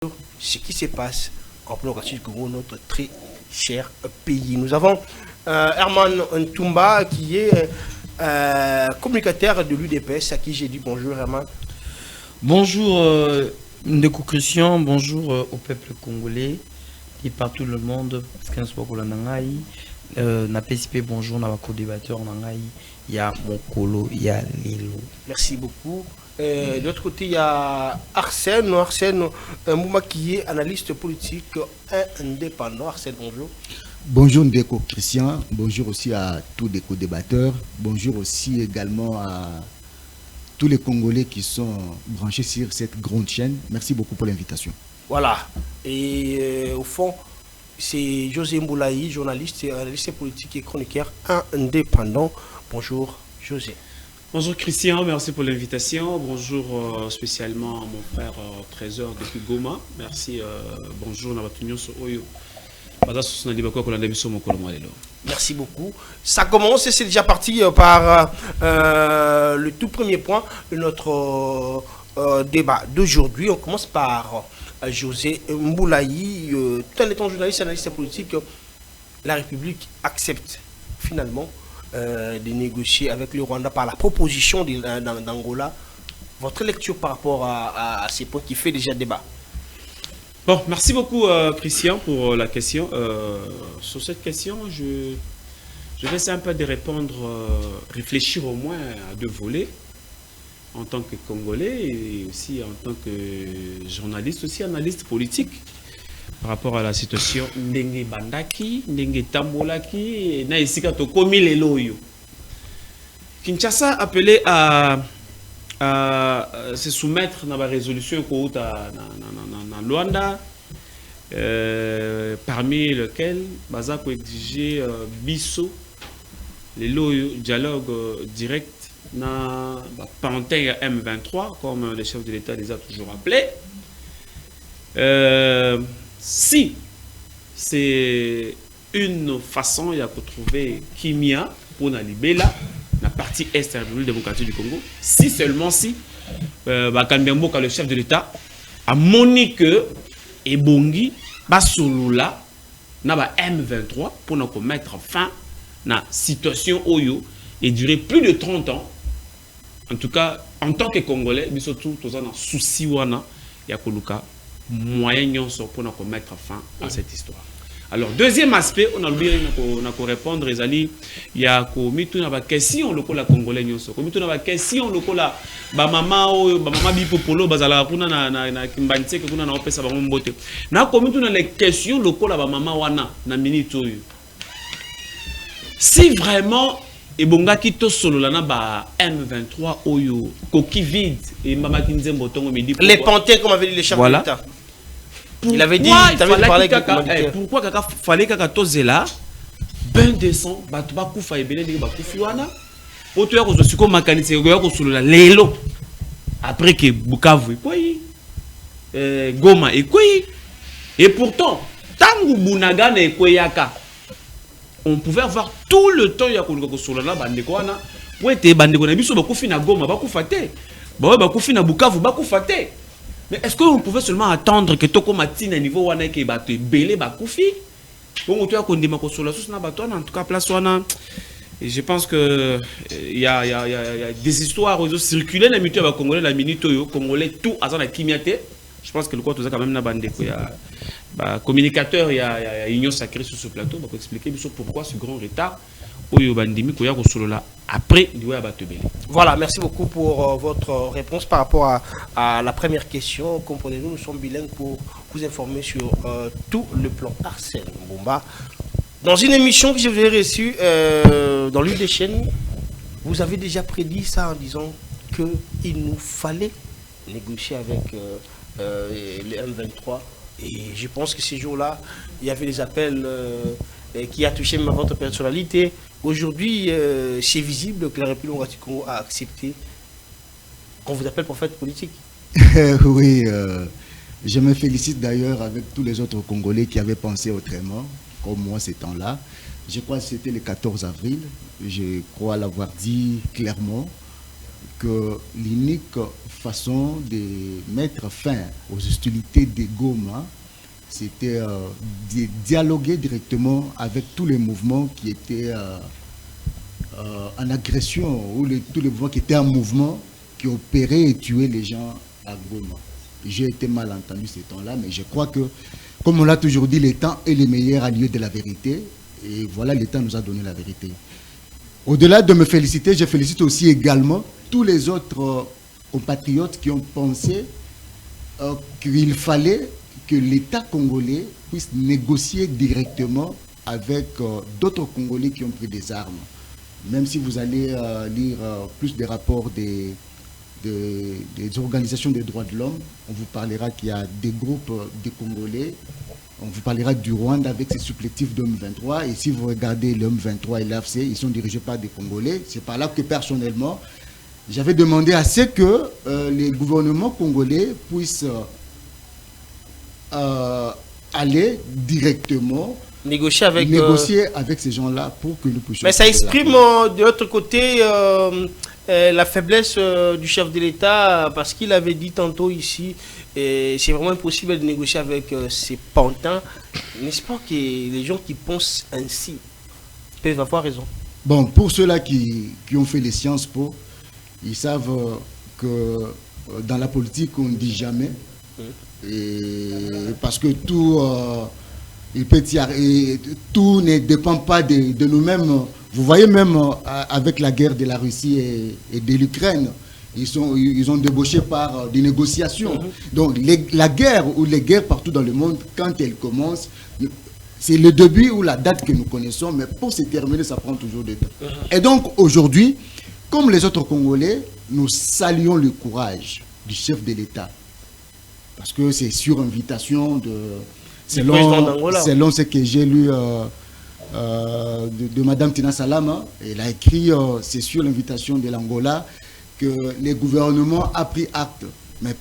ce qui se passe en République du Congo, notre très cher pays. Nous avons Herman Ntumba qui est communicateur de l'UDPS, à qui j'ai dit bonjour Herman. Bonjour Ndeko Christian, bonjour au peuple congolais et partout le monde, parce qu'on soit pour n'a PSP bonjour, n'a pas co-débatteur il y a Mokolo, il y a Lilo. Merci beaucoup. De l'autre côté, il y a Arsène Mouma qui est analyste politique indépendant. Arsène, bonjour. Bonjour Ndeko Christian, bonjour aussi à tous les co-débatteurs, bonjour aussi également à tous les Congolais qui sont branchés sur cette grande chaîne. Merci beaucoup pour l'invitation. Voilà. Et au fond, c'est José Mboulaï, journaliste et analyste politique et chroniqueur indépendant. Bonjour José. Bonjour Christian, merci pour l'invitation. Bonjour spécialement à mon frère Trésor depuis Goma. Merci, bonjour Nabatunyo Oyo. Merci beaucoup. Ça commence et c'est déjà parti par le tout premier point de notre débat d'aujourd'hui. On commence par José Mboulaï. Tel étant journaliste, analyste politique, la République accepte finalement de négocier avec le Rwanda par la proposition d'Angola. Votre lecture par rapport à ces points qui fait déjà débat? Bon, merci beaucoup Christian pour la question. Sur cette question, je vais essayer un peu de répondre, réfléchir au moins à deux volets, en tant que Congolais et aussi en tant que journaliste, aussi analyste politique, par rapport à la situation Ndenge Bandaki, Ndenge Tambolaki, na isika to komi lelo yo. Kinshasa appelé à se soumettre à la résolution dans Luanda, parmi lesquels Bazako exigeait Bisso, le dialogue direct dans Panthère M23, comme le chef de l'État les a toujours appelé. Si c'est une façon de trouver Kimia pour Nalibela, la partie est de la République démocratique du Congo, si seulement si Bakambemboka, le chef de l'État, a moni que Ebongi, Basolula, na M23 pour nous mettre fin à la situation Oyo et durer plus de 30 ans. En tout cas, en tant que Congolais, mais surtout, tous en souci wana yakoluka moyen pour nous mettre fin à cette histoire. Alors, deuxième aspect, on a oublié de répondre, il y a une question au la Congolais, une question au la maman bipopolo, bazala kuna na kimbanse que kuna na opesa ba mbote. Na komitu na les questions lokola ba maman wana na minute oyo. Si vraiment ebonga kito solo la na ba M23 oyo coquille vide et mama kinzembo tongo me dit les panthères comme avait dit le chef de l'État. Il avait dit, pourquoi il fallait que Tozela, ben descend, Batuba Koufa et Béné de Bakoufiwana, auteur de ce qu'on m'a canalisé, Lélo, après que Bukavu et Goma et quoi. Et pourtant, Tangu Bunagan et Koyaka, on pouvait avoir tout le temps Yakouloko sur la Bandekwana, pour être Bandekwana, Biso Bakoufina Goma, Bakoufate, Bakoufina Bukavu, Bakoufate. Mais est-ce qu'on pouvait seulement attendre que Toko Matine à niveau wana ke bato belé bakoufi? Bon, tu as qu'on dit ma consolation na bato en tout cas place wana. Et je pense que il y a des histoires qui circulent dans les ba congolais la minute yo congolais tout à la kimiate. Je pense que le quoi tout ça quand même na bande ko ya ba communicateur il y a union sacrée sur ce plateau pour expliquer pourquoi ce grand retard oyo bandimi ko ya ko solola après liwa bato belé. Voilà, merci beaucoup pour votre réponse par rapport à la première question. Comprenez-nous, nous sommes bilingues pour vous informer sur tout le plan. Arsène Bomba, dans une émission que je vous ai reçue dans l'une des chaînes, vous avez déjà prédit ça en disant qu'il nous fallait négocier avec les M23. Et je pense que ces jours-là, il y avait des appels qui a touché même votre personnalité. Aujourd'hui, c'est visible que la République du Congo a accepté qu'on vous appelle prophète politique. Oui, je me félicite d'ailleurs avec tous les autres Congolais qui avaient pensé autrement, comme moi ces temps-là. Je crois que c'était le 14 avril, je crois l'avoir dit clairement. que l'unique façon de mettre fin aux hostilités de Goma, c'était de dialoguer directement avec tous les mouvements qui étaient en agression, ou tous les mouvements qui étaient en mouvement, qui opéraient et tuaient les gens à Goma. J'ai été mal entendu ces temps-là, mais je crois que, comme on l'a toujours dit, le temps est le meilleur allié de la vérité. Et voilà, le temps nous a donné la vérité. Au-delà de me féliciter, je félicite aussi également tous les autres compatriotes qui ont pensé qu'il fallait que l'État congolais puisse négocier directement avec d'autres Congolais qui ont pris des armes. Même si vous allez lire plus des rapports des organisations des droits de l'homme, on vous parlera qu'il y a des groupes de Congolais, on vous parlera du Rwanda avec ses supplétifs de M23, et si vous regardez le M23 et l'AFC, ils sont dirigés par des Congolais. C'est par là que personnellement, j'avais demandé à ce que les gouvernements congolais puissent aller directement négocier avec ces gens-là pour que nous puissions... Mais ça exprime de l'autre côté la faiblesse du chef de l'État, parce qu'il avait dit tantôt ici, c'est vraiment impossible de négocier avec ces pantins. N'est-ce pas que les gens qui pensent ainsi peuvent avoir raison? Bon, pour ceux-là qui ont fait les Sciences Po, ils savent que dans la politique, on ne dit jamais. Et parce que tout ne dépend pas de nous-mêmes. Vous voyez, même avec la guerre de la Russie et de l'Ukraine, ils ont débauché par des négociations. Donc la guerre ou les guerres partout dans le monde, quand elles commencent, c'est le début ou la date que nous connaissons, mais pour se terminer, ça prend toujours du temps. Et donc aujourd'hui, comme les autres Congolais, nous saluons le courage du chef de l'État. Parce que c'est sur invitation selon ce que j'ai lu de Madame Tina Salama, elle a écrit, c'est sur l'invitation de l'Angola, que le gouvernement a pris acte. Mais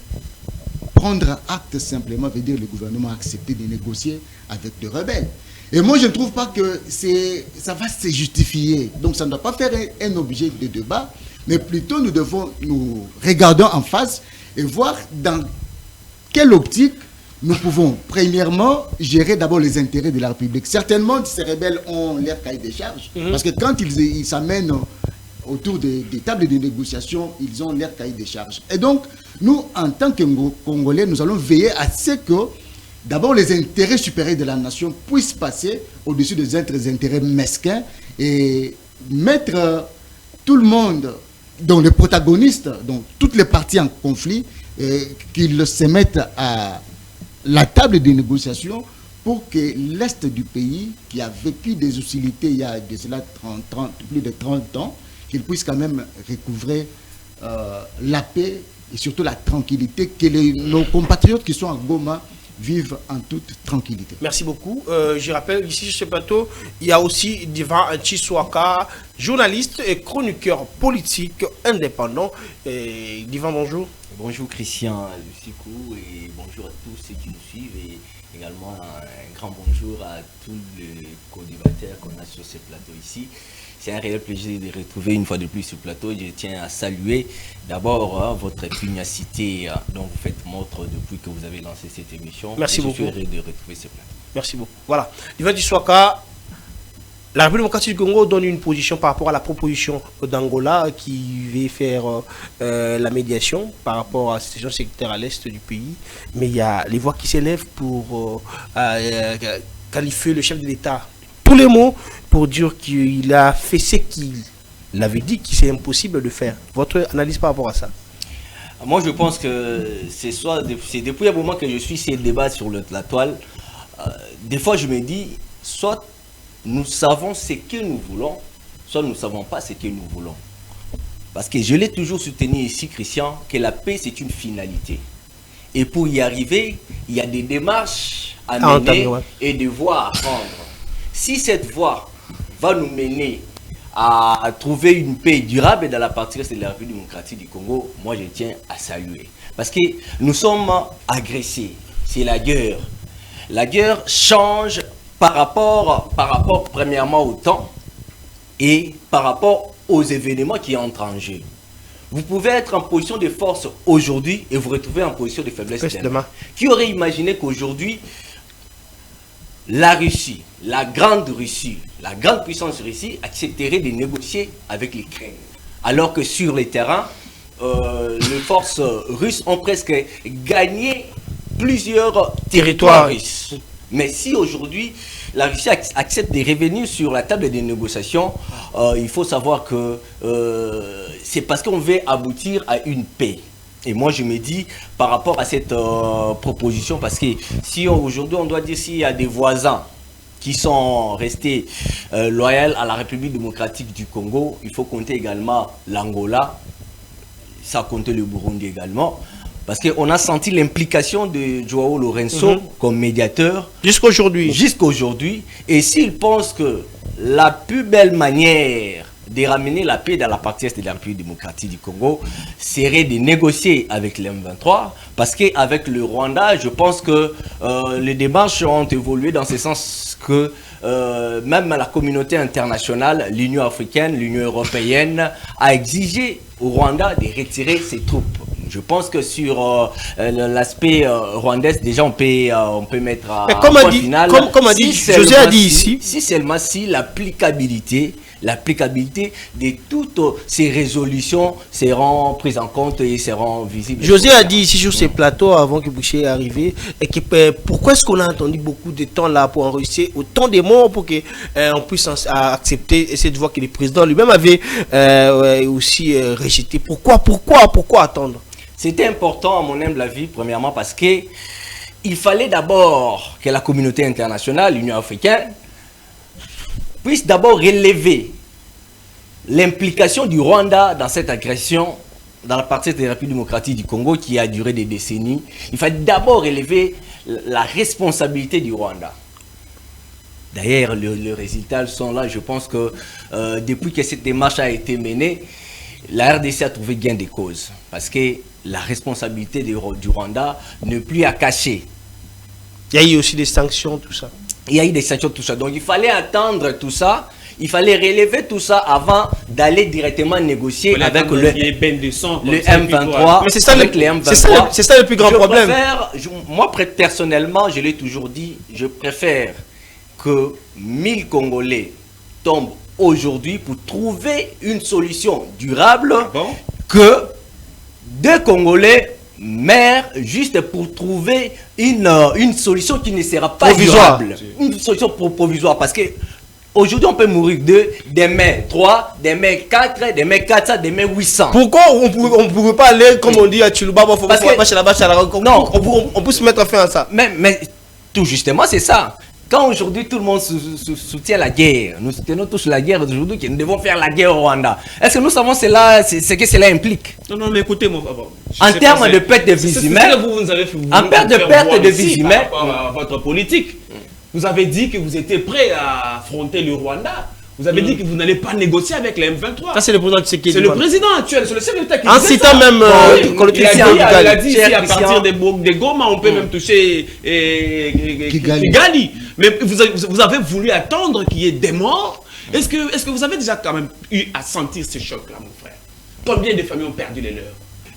prendre acte simplement veut dire que le gouvernement a accepté de négocier avec des rebelles. Et moi, je ne trouve pas que ça va se justifier. Donc, ça ne doit pas faire un objet de débat, mais plutôt nous devons nous regarder en face et voir dans quelle optique nous pouvons, premièrement, gérer d'abord les intérêts de la République. Certainement, ces rebelles ont leur cahier des charges, parce que quand ils s'amènent autour des tables de négociation, ils ont leur cahier des charges. Et donc, nous, en tant que Congolais, nous allons veiller à ce que, d'abord, les intérêts supérieurs de la nation puissent passer au-dessus des intérêts mesquins et mettre tout le monde, donc les protagonistes, donc toutes les parties en conflit, qu'ils se mettent à la table de négociation pour que l'Est du pays, qui a vécu des hostilités il y a de cela plus de 30 ans, qu'il puisse quand même recouvrer la paix et surtout la tranquillité, que nos compatriotes qui sont à Goma vivent en toute tranquillité. Merci beaucoup. Je rappelle, ici sur ce plateau, il y a aussi Divan Chiswaka, journaliste et chroniqueur politique indépendant. Divan, bonjour. Bonjour Christian Lucikou et bonjour à tous ceux qui nous suivent et également un grand bonjour à tous les co-débatteurs qu'on a sur ce plateau ici. C'est un réel plaisir de retrouver une fois de plus ce plateau. Je tiens à saluer d'abord votre pugnacité dont vous faites montre depuis que vous avez lancé cette émission. Merci beaucoup. Je suis heureux de retrouver ce plateau. Merci beaucoup. Voilà. Divan Chiswaka, la République démocratique du Congo donne une position par rapport à la proposition d'Angola qui veut faire la médiation par rapport à la situation sécuritaire à l'est du pays. Mais il y a les voix qui s'élèvent pour qualifier le chef de l'État tous les mots pour dire qu'il a fait ce qu'il avait dit, que c'est impossible de faire. Votre analyse par rapport à ça? Moi, je pense que c'est depuis un moment que je suis ces débats sur la toile. Des fois, je me dis, soit nous savons ce que nous voulons, soit nous ne savons pas ce que nous voulons. Parce que je l'ai toujours soutenu ici, Christian, que la paix, c'est une finalité. Et pour y arriver, il y a des démarches à mener et des voies à prendre. Si cette voie va nous mener à trouver une paix durable dans la partie de la République démocratique du Congo, moi je tiens à saluer. Parce que nous sommes agressés. C'est la guerre. La guerre change par rapport premièrement au temps et par rapport aux événements qui entrent en jeu. Vous pouvez être en position de force aujourd'hui et vous retrouver en position de faiblesse demain. Demain. Qui aurait imaginé qu'aujourd'hui, la Russie, la grande puissance Russie, accepterait de négocier avec l'Ukraine. Alors que sur les terrains, les forces russes ont presque gagné plusieurs territoires russes. Mais si aujourd'hui la Russie accepte de revenir sur la table des négociations, il faut savoir que c'est parce qu'on veut aboutir à une paix. Et moi je me dis par rapport à cette proposition, parce que si aujourd'hui on doit dire s'il y a des voisins qui sont restés loyaux à la République démocratique du Congo, il faut compter également l'Angola, ça compter le Burundi également. Parce qu'on a senti l'implication de Joao Lourenço comme médiateur. Jusqu'aujourd'hui. Et s'il pense que la plus belle manière de ramener la paix dans la partie est de la République démocratique du Congo serait de négocier avec les M23. Parce qu'avec le Rwanda, je pense que les démarches ont évolué dans ce sens que même la communauté internationale, l'Union africaine, l'Union européenne, a exigé au Rwanda de retirer ses troupes. Je pense que sur l'aspect rwandais, déjà on peut mettre à comme a dit, final. Comme a dit, José a dit ici. Si seulement si l'applicabilité de toutes ces résolutions seront prises en compte et seront visibles. José a dit ici sur ces plateaux avant que Boucher arrive, et que pourquoi est-ce qu'on a attendu beaucoup de temps là pour enregistrer autant de morts pour qu'on puisse accepter cette voie que le président lui-même avait aussi rejeté. Pourquoi attendre? C'était important à mon humble avis, premièrement parce que il fallait d'abord que la communauté internationale, l'Union africaine, puisse d'abord relever l'implication du Rwanda dans cette agression dans la partie de la République démocratique du Congo qui a duré des décennies. Il fallait d'abord relever la responsabilité du Rwanda. D'ailleurs, les résultats sont là. Je pense que depuis que cette démarche a été menée, la RDC a trouvé gain de cause. Parce que la responsabilité du Rwanda n'est plus à cacher. Il y a eu aussi des sanctions, tout ça. Il y a eu des sanctions, tout ça. Donc il fallait attendre tout ça. Il fallait relever tout ça avant d'aller directement négocier avec le M23. Mais c'est ça, c'est ça le plus grand problème. Moi, personnellement, je l'ai toujours dit, je préfère que 1000 Congolais tombent aujourd'hui pour trouver une solution durable que 2 Congolais meurent juste pour trouver une solution qui ne sera pas durable. Une solution provisoire. Parce que aujourd'hui, on peut mourir 2, demain 3, demain 4, demain 400, demain 800. Pourquoi on ne pourrait pas aller, comme on dit à Tchoulouba, on peut se mettre fin à ça. Mais tout justement, c'est ça. Quand aujourd'hui tout le monde soutient la guerre, nous soutenons tous la guerre aujourd'hui, que nous devons faire la guerre au Rwanda. Est-ce que nous savons ce que cela implique? Non, mais écoutez, moi, en termes de perte de vies humaines, en termes de perte de vies humaines, votre politique, vous avez dit que vous étiez prêt à affronter le Rwanda. Vous avez dit que vous n'allez pas négocier avec les M23. Ça, c'est le président Tshisekedi. C'est le président actuel, c'est le chef d'État qui dit ça. En citant même il a dit ici, à partir des Goma, on peut même toucher Kigali. Mais vous avez voulu attendre qu'il y ait des morts. Est-ce que vous avez déjà quand même eu à sentir ce choc-là, mon frère? Combien de familles ont perdu les leurs?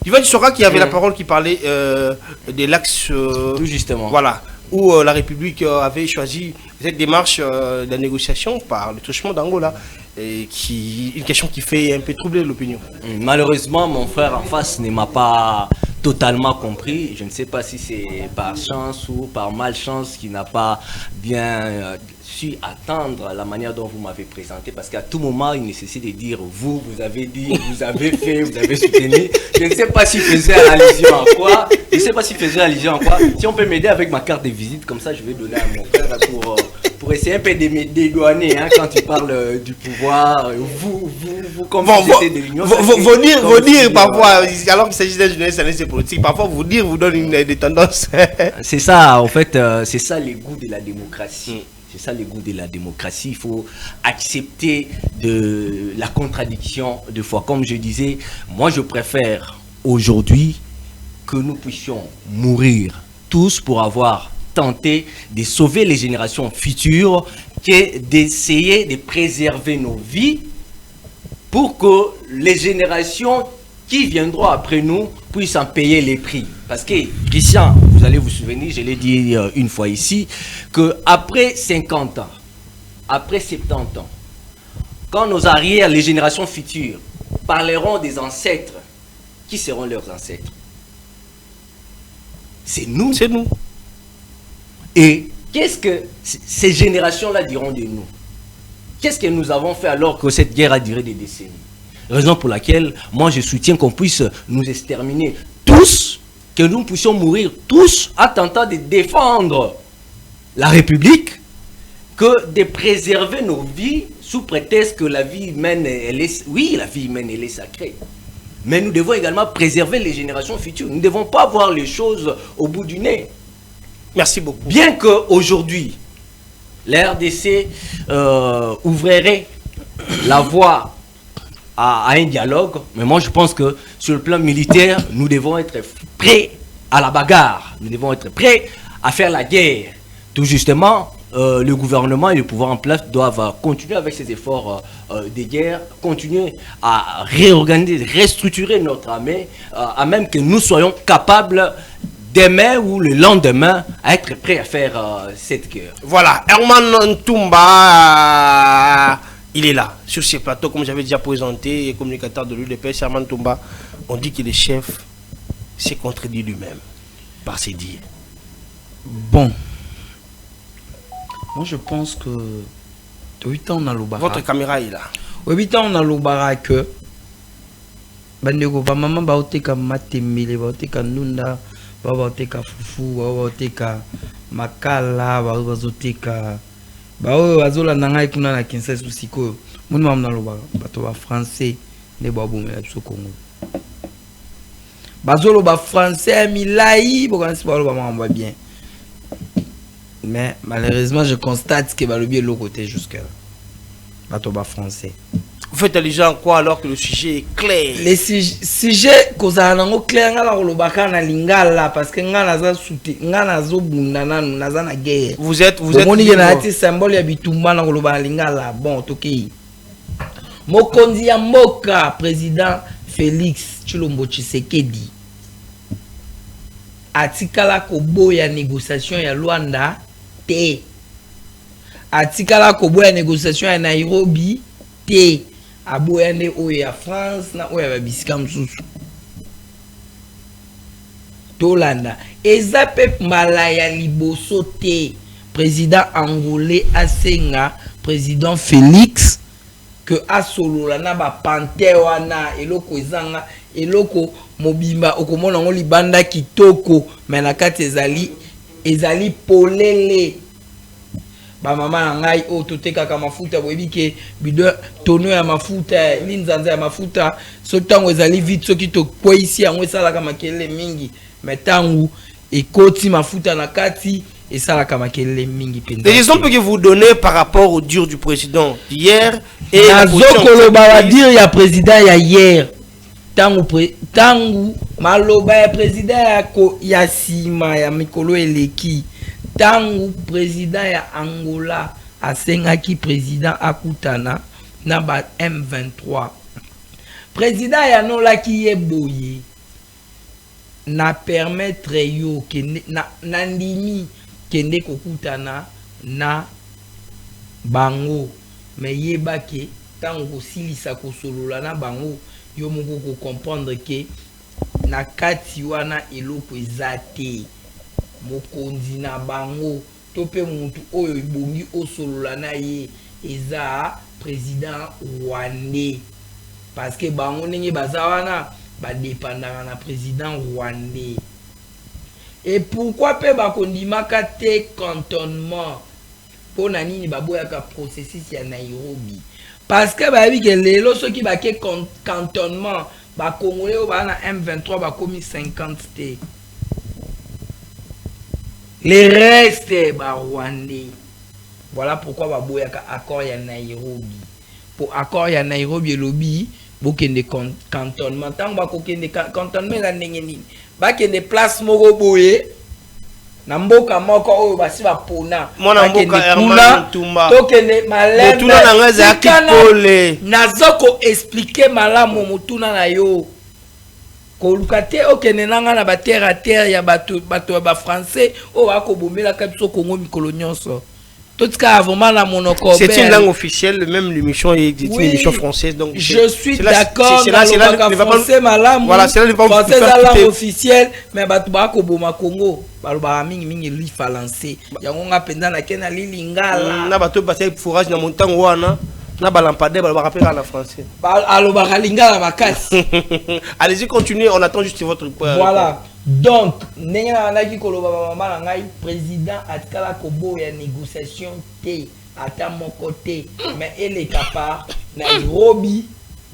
Divan Sora qui avait la parole, qui parlait de l'axe... Tout justement. Voilà. Où la République avait choisi cette démarche de la négociation par le truchement d'Angola, une question qui fait un peu troubler l'opinion. Malheureusement, mon frère en face ne m'a pas totalement compris. Je ne sais pas si c'est par chance ou par malchance qu'il n'a pas bien su attendre la manière dont vous m'avez présenté, parce qu'à tout moment, il nécessite de dire vous avez dit, vous avez fait, vous avez soutenu. Je ne sais pas s'il faisait allusion à quoi. Je ne sais pas s'il faisait allusion à quoi. Si on peut m'aider avec ma carte de visite, comme ça, je vais donner à mon frère pour essayer un peu de me dédouaner quand tu parles du pouvoir. Vous comme vous étiez de l'Union. Vous dire parfois, alors qu'il s'agit d'un journaliste analyste politique, parfois vous donne des tendances. C'est ça, en fait, c'est ça les goûts de la démocratie. C'est ça le goût de la démocratie. Il faut accepter de la contradiction de foi. Comme je disais, moi je préfère aujourd'hui que nous puissions mourir tous pour avoir tenté de sauver les générations futures que d'essayer de préserver nos vies pour que les générations qui viendront après nous puissent en payer les prix. Parce que, Christian, vous allez vous souvenir, je l'ai dit une fois ici, qu'après 50 ans, après 70 ans, quand nos arrières, les générations futures, parleront des ancêtres, qui seront leurs ancêtres? C'est nous. C'est nous. Et qu'est-ce que ces générations-là diront de nous? Qu'est-ce que nous avons fait alors que cette guerre a duré des décennies? Raison pour laquelle, moi, je soutiens qu'on puisse nous exterminer tous, que nous puissions mourir tous en tentant de défendre la République, que de préserver nos vies sous prétexte que la vie humaine, oui, la vie humaine, elle est sacrée. Mais nous devons également préserver les générations futures. Nous ne devons pas voir les choses au bout du nez. Merci beaucoup. Bien qu'aujourd'hui, la RDC ouvrirait la voie à un dialogue, mais moi je pense que sur le plan militaire, nous devons être prêts à la bagarre. Nous devons être prêts à faire la guerre. Tout justement, le gouvernement et le pouvoir en place doivent continuer avec ces efforts de guerre, continuer à réorganiser, restructurer notre armée, à même que nous soyons capables demain ou le lendemain à être prêts à faire cette guerre. Voilà, Herman Ntumba, il est là, sur ces plateaux, comme j'avais déjà présenté, et communicateur de l'UDPS, Herman Ntumba, on dit que le chef s'est contredit lui-même par ses dires. Bon. Moi, je pense que 8 ans, on a l'Obara. Votre caméra est là. 8 ans, on a l'Obara que. Bandego, maman, baoteka matemele, baoteka nunda, baoteka fufu, baoteka makala, baoteka. Baozola nanga ikuna na Kinshasa usiko. Mon maman na l'Obara. Bato ba français, ne babomela biso Congo. Bazolo ba français milai, bokansi ba lo ba bien. Mais malheureusement, je constate que le bien est l'autre côté jusque-là. Batoba français. Vous faites allusion à quoi alors que le sujet est clair? Le sujet que ça a clair na lingala parce que ngana za souti ngana zo bundana na za na guerre. Vous êtes na ati symbole ya bitumba na koloba lingala. Bon, toki. Mokonzi ya mboka président Félix Tshilombo Tshisekedi. Atikala kobo ya négociation ya Luanda T. Atikala kobo ya négociation ya Nairobi T. Aboyane oyo ya France na oyo ya bisika msusu. Tolanda. Eza pe malaya liboso T. Président angolais asenga président Félix que asolola na ba panthère wana eloko ezanga eloko mobimba okomona ngo libanda kitoko mais na kati ezali polele ba mama na ngai o toteka ka mafuta boyebi ke bidon tono ya mafuta linzanza ya mafuta so tango ezali vite soki to kwa ici yango esala ka makele mingi mais tango ekoti mafuta na kati esala ka makele mingi penza. Les exemples que vous donnez par rapport au dur du président hier et nazokoloba wa dire ya président ya hier tangu maloba ya président ya sima ya mikolo eleki tangu président ya Angola asengaki président akutana na ba M23 président ya nolaki ye boye na permettre yo kende na ndimi kende kokutana na bango mais yebake tango kosilisa kosolola na bango yo moko ko comprendre que na kati wana eloko ezate mokonzi na bango to pe mutu oyo ibongi osolola na ye eza président rwandais parce que bango ndenge baza wana ba dépendant na président rwandais. Et pourquoi pe ba kondimaka te cantonnement pour nani baboyaka processus ya Nairobi? Parce que ba que lelo soki ba ke cantonnement ba congolais ba na M23 ba komi 50 té. Les restes ba rwandais. Voilà pourquoi ba boyaka accord ya Nairobi. Pour accord ya Nairobi lobby bokende cantonnement tant ba kokende cantonnement la ndenge ba kende place moko boye na mboka moko oyo basi ba pona mwana mboka Herman Ntumba tokende malembe motuna na ngaza akipole nazoko expliquer malamu motuna na yo kolukate okenenanga na ba terre à terre ya bato ba français o akobomela kabiso Congo mikolo nyonso. Tout cas vraiment la monoko. C'est une langue officielle, même l'émission est une émission française, donc je suis d'accord. Voilà, c'est la langue officielle, mais bato ba koboma Congo baloba mingi li français yango nga penda na kena li lingala na bato ba forage na montagne wana na balampade baloba rappeler en français aloba lingala makasi. Allez-y, continuez, on attend juste votre voilà. Donc, ndenge na naki koloba mama na ngai président atikala kobo ya négociation te ata moko te mais elle est capable Nairobi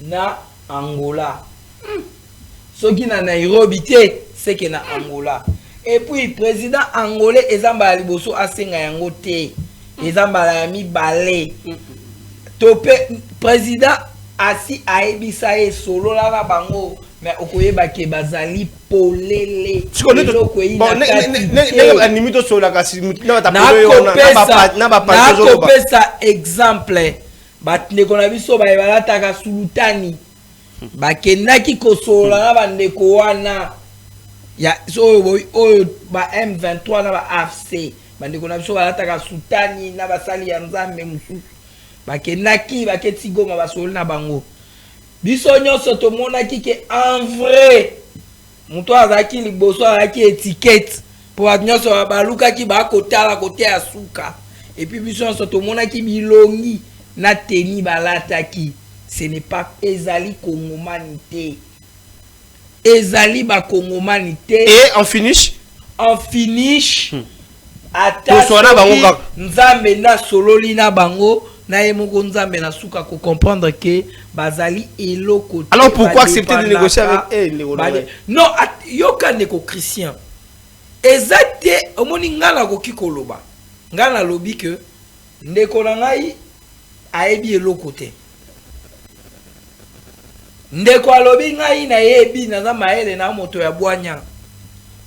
na Angola. Soki na Nairobi te c'est que na Angola. Et puis président angolais ezamba liboso asenga yango te. Ezamba ya mibale. Topé président asi aebisa e solo la bango. Mais okoyeba ke bazali polele nakopesa exemple bandeko na biso balataka sulutani bakendaki kosolola na bandeko wana oyo ba M23 na ba AFC bandeko na biso balataka sultani na basali ya nzambe mosusu bakendaki baketi Goma basolola na bango. Biso nyonso tomonaki ke en vrai muto azaki liboso azaki étiquette pour nyonso balukaki bakotala kote ya suka et puis biso nyonso tomonaki bilongi na teni balataki. Ce n'est pas ezali congomanité, ezali ba congomanité. Et en finish ata nzambe na sololi na bango na yemoko nzambe na suka ko comprendre que bazali eloko. Alors pourquoi accepter de négocier avec non yoka ndeko Christian ezate omoni ngala ko kikoloba ngala lobi que ndeko na ngai ayebi eloko te ndeko alobi ngai na yebi na za maele na moto ya bwanya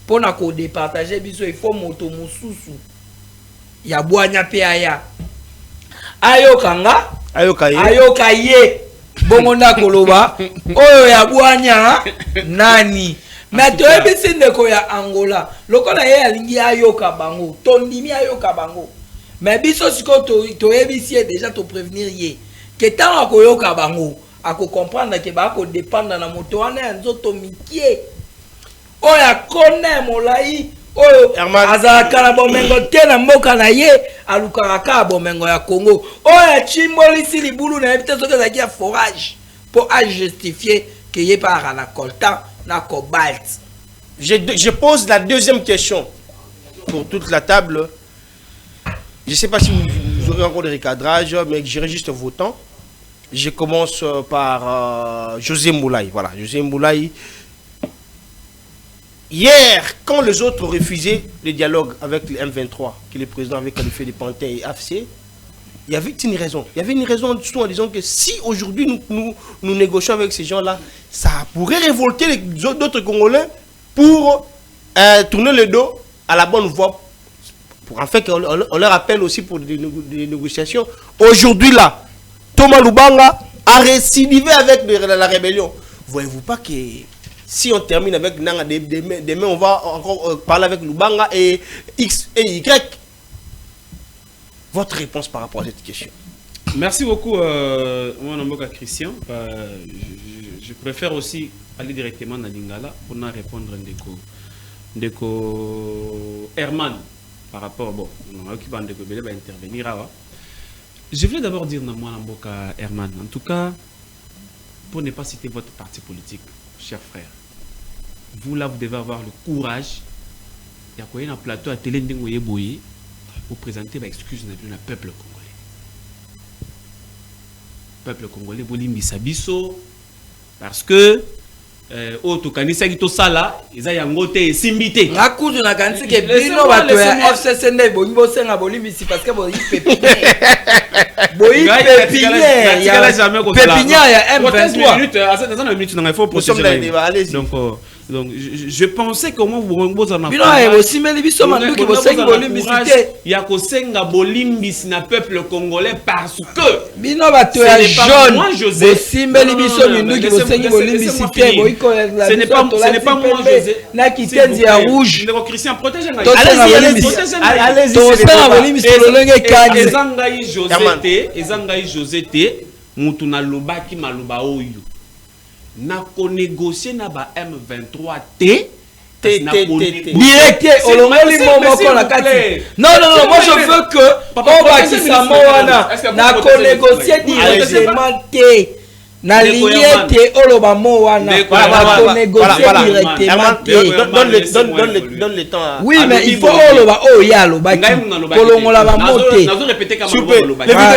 pona ko départager biso il faut moto mususu ya bwanya pe aya ayoka ye bongo na koloba oyo ya bwanya nani mais toyebisi ndeko ya Angola lokola ye alingi ayoka bango tondimi ayoka bango mais biso siko toyebisi déjà to prévenir ye que tant akoyoka bango ako comprendre que ba ko dépendre na moto wana ya nzoto mikie oyo akone molai oyo azalaka na bomengo te na mboka na ye alukaka ka bomengo ya Congo oyo achimbolisi libulu na yebi te soki ezalaki ya forage pour justifier que ye par na coltan na cobalt. Je pose la deuxième question pour toute la table. Je ne sais pas si vous aurez encore des recadrages, mais j'irai juste vos temps. Je commence par José Moulay. Voilà, José Moulay. Hier, quand les autres refusaient le dialogue avec le M23, que le président avait qualifié de Pantin et AFC, il y avait une raison. Il y avait une raison en dessous en disant que si aujourd'hui nous négocions avec ces gens-là, ça pourrait révolter les autres Congolais pour tourner le dos à la bonne voie. En fait, on leur appelle aussi pour des négociations. Aujourd'hui, là, Thomas Lubanga a récidivé avec la rébellion. Voyez-vous pas que si on termine avec Nanga, demain on va encore parler avec Lubanga et X et Y. Votre réponse par rapport à cette question? Merci beaucoup, mon nom est Christian. Je préfère aussi aller directement dans Lingala pour nous répondre à Ndeko Herman par rapport, bon, on a occupé Ndeko Bele va intervenir. Je voulais d'abord dire à moi Herman, en tout cas, pour ne pas citer votre parti politique, cher frère, vous là, vous devez avoir le courage. Il y a un plateau à télé Boye pour présenter vos excuses au peuple congolais. Peuple congolais, vous l'imbisabiso parce que au tokanisa kito sala eza yango te simbité ngakuzu na kanisi ke bino bato ya FCC ne bongi bosenga bolimbisi parce que boyi pépinière boyi pépinière ya M23 minutes à cette minute il faut procéder donc Donc, je pensais comment vous en avez. Aussi, mais les bisous, il y a Kosenga Bolimbis na peuple congolais parce que. Bino bato ya jaune. Aussi, mais les bisous, ce n'est pas moi, José. Na kitenzi ya rouge. Christian, protégez-moi. Ezangai José T. Mutuna lobaki maloba oyo. Na ko négocier na ba M23 T. Direct olongoli momoko na kati. Non, moi je veux que on va qui ça moana na ko négocier directement T. Na lié T oloba moana na ko négocier directement T. Donne le temps. Oui, mais il faut oloba oya loba ki. Kolongola ba moté. Nazo répéter comme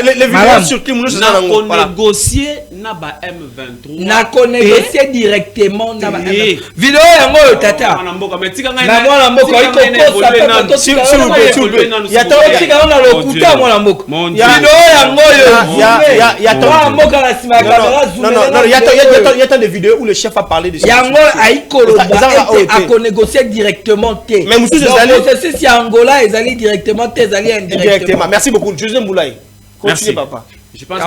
les vidéos sur qui nous na ko négocier na ba M23. Na ko négocier directement na ba M23. Vidéo yango tata. Na mwana mboka iko kosa pepe s'il vous plaît. Ya to tika na lokuta mwana mboka. Vidéo yango ya to mboka na sima kamera. Non, il y a des vidéos où le chef a parlé de ça. Yango aikoloba a ko négocier directement T. Mais monsieur Zali si Angola ils allaient directement T, ils allaient indirectement. Merci beaucoup José Moulay. Continue papa. Je pense que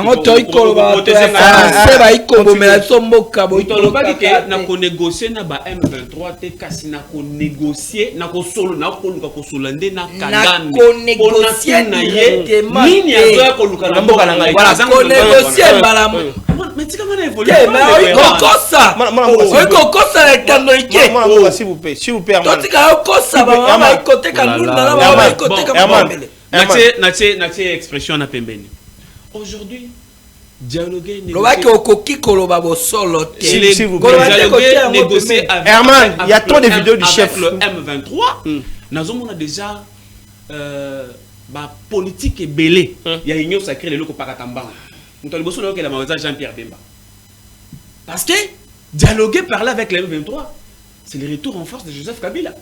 c'est va ikobo mais la somboka bo itoloba que na ko négocier na ba M23 T kasi na ko négocier na ko solo na ko luka ko solande na kangane. Na ko négocier directement. Nini azoya ko luka na mboka na ngai. Voilà, ko négocier malamu. Mais tu comment évoluer? Mais kokosa. Kokosa le tando ike. S'il vous plaît. Toi kokosa ba ma côté kanuna na ba côté kamambele. Natie expression na pembeni. Aujourd'hui, dialoguer, négocier avec Herman, il y a trop de vidéos du chef. Le M23, nous avons déjà politique et belé. Il y a une union sacrée, les locaux Pakatamba. Nous avons besoin de la Jean-Pierre Bemba. Parce que dialoguer, parler avec le M23, c'est le retour en force de Joseph Kabila.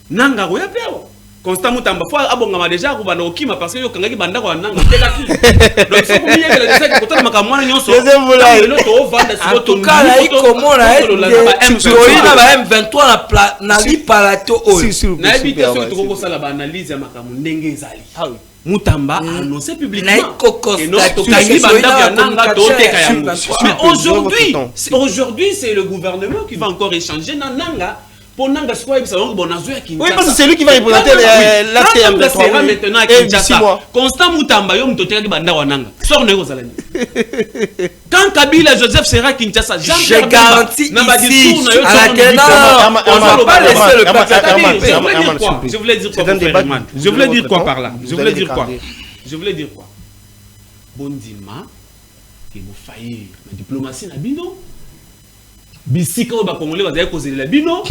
Nanga Roya Piao. Constant Moutamba fois abongama déjà kubana okima parce que yo kangaki banda ko nanga telaki donc faut que yele déjà que kotana makamwana nyonso le to vanda siko to kala ikomona M23 na li palato oyo na bité so to ko sala ba analyse ya makamu ndenge ezali Moutamba annoncé publiquement et non to kangi banda ya nanga to teka ya mais aujourd'hui c'est le gouvernement qui va encore échanger na nanga. Oui, parce que c'est lui qui va représenter l'ATM maintenant à Kinshasa. Constant Moutamba, yo mutoteka ki banda wananga. Sors ne kozalani. Quand Kabila Joseph sera à Kinshasa, je garantis ici à la télé. On va pas laisser le peuple. Je voulais dire quoi? Je voulais dire quoi par là? Je voulais dire quoi? Bondima, que vous faillez la diplomatie na bino. Bisika ba Congolais va dire causer la bino.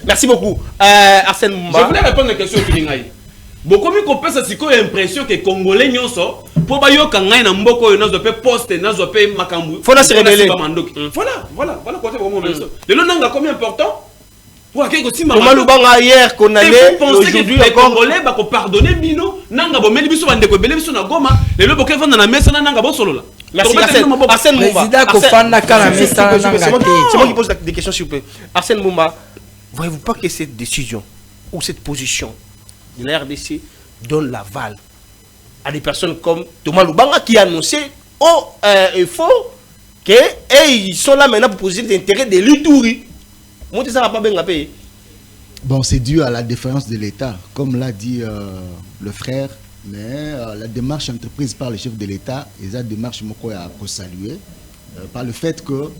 Merci beaucoup. Arsène Moumba. Je voulais répondre à la question qui est beaucoup mieux qu'on peut se dire l'impression que les Congolais nyonso pour ba yo kangai na mboko yo nazo pe poste nazo pe makambu. Faut se révéler. Voilà quoi c'est vraiment ça. Le nanga combien important? Pour que aussi Thomas Lubanga hier condamné aujourd'hui les Congolais ba ko pardonner bino nanga bo meli biso bande ko bele biso na Goma le lobo ke vanda na mesa na nanga bo solo là. Merci Arsène Moumba. C'est moi qui pose des questions s'il vous plaît. Arsène Moumba, voyez-vous pas que cette décision ou cette position de la RDC donne l'aval à des personnes comme Thomas Lubanga qui a annoncé il faut qu'ils sont là maintenant pour poser l'intérêt de l'Ituri. Bon, c'est dû à la défaillance de l'État, comme l'a dit le frère. Mais la démarche entreprise par le chef de l'État, et la démarche à saluer par le fait que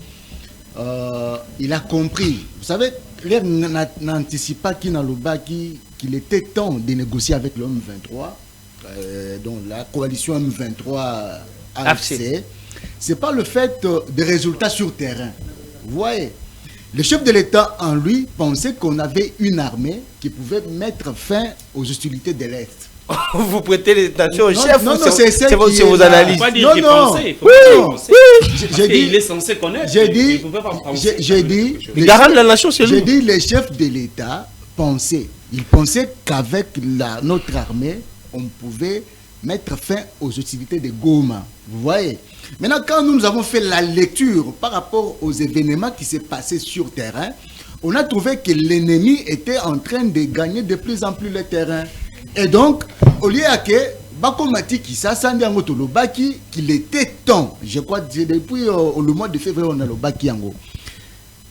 il a compris. Vous savez, l'air n'anticipe pas qu'il était temps de négocier avec le M23, donc la coalition M23 AFC. C'est pas le fait des résultats sur terrain. Vous voyez, le chef de l'État en lui pensait qu'on avait une armée qui pouvait mettre fin aux hostilités de l'Est. Vous prêtez l'attention au chef. Non, c'est vos analyses. Pas dire qu'il pensait. Il est censé connaître. J'ai dit, le garant de la nation, c'est lui. J'ai dit, les chefs de l'État pensaient. Ils pensaient qu'avec notre armée, on pouvait mettre fin aux hostilités de Goma. Vous voyez. Maintenant, quand nous avons fait la lecture par rapport aux événements qui s'est passé sur terrain, on a trouvé que l'ennemi était en train de gagner de plus en plus le terrain. Et donc, au lieu à que Bakomati qui s'assemble qu'il était temps, je crois que depuis le mois de février, on a le Baki Yango.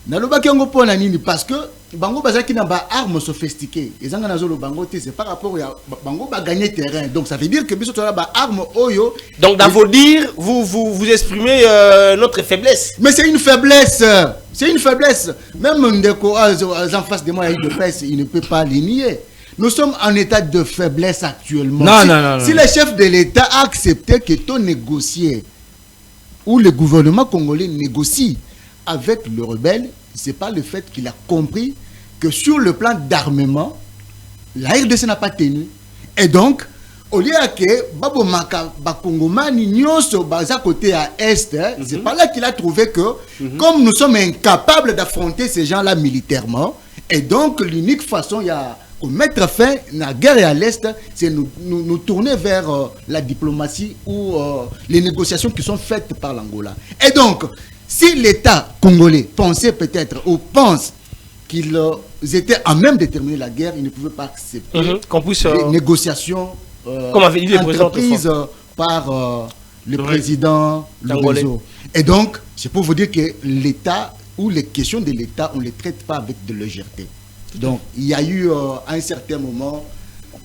Na le Baki Yango pour nini parce que Bango Bazaki n'a pas armes sophistiquées. Et c'est par rapport à Bango va gagner terrain. Donc ça veut dire que Biso a armes Oyo. Donc dans vos dires, vous exprimez notre faiblesse. Mais c'est une faiblesse. C'est une faiblesse. Même Ndeko en face de moi, il ne peut pas les nier. Nous sommes en état de faiblesse actuellement. Si le chef de l'État a accepté que ton négocier ou le gouvernement congolais négocie avec le rebelle, c'est pas le fait qu'il a compris que sur le plan d'armement, la RDC n'a pas tenu. Et donc, au lieu que Babo Maka Bakongomani Nyoso Baza côté à Est, c'est pas là qu'il a trouvé que, comme nous sommes incapables d'affronter ces gens-là militairement, et donc l'unique façon, il y a pour mettre fin à la guerre à l'Est, c'est nous tourner vers la diplomatie ou les négociations qui sont faites par l'Angola. Et donc, si l'État congolais pensait peut-être ou pense qu'ils étaient à même de terminer la guerre, ils ne pouvaient pas accepter qu'on puisse les négociations comme avait dit le entreprises par le président congolais. Et donc, c'est pour vous dire que l'État ou les questions de l'État, on ne les traite pas avec de légèreté. Donc, il y a eu à un certain moment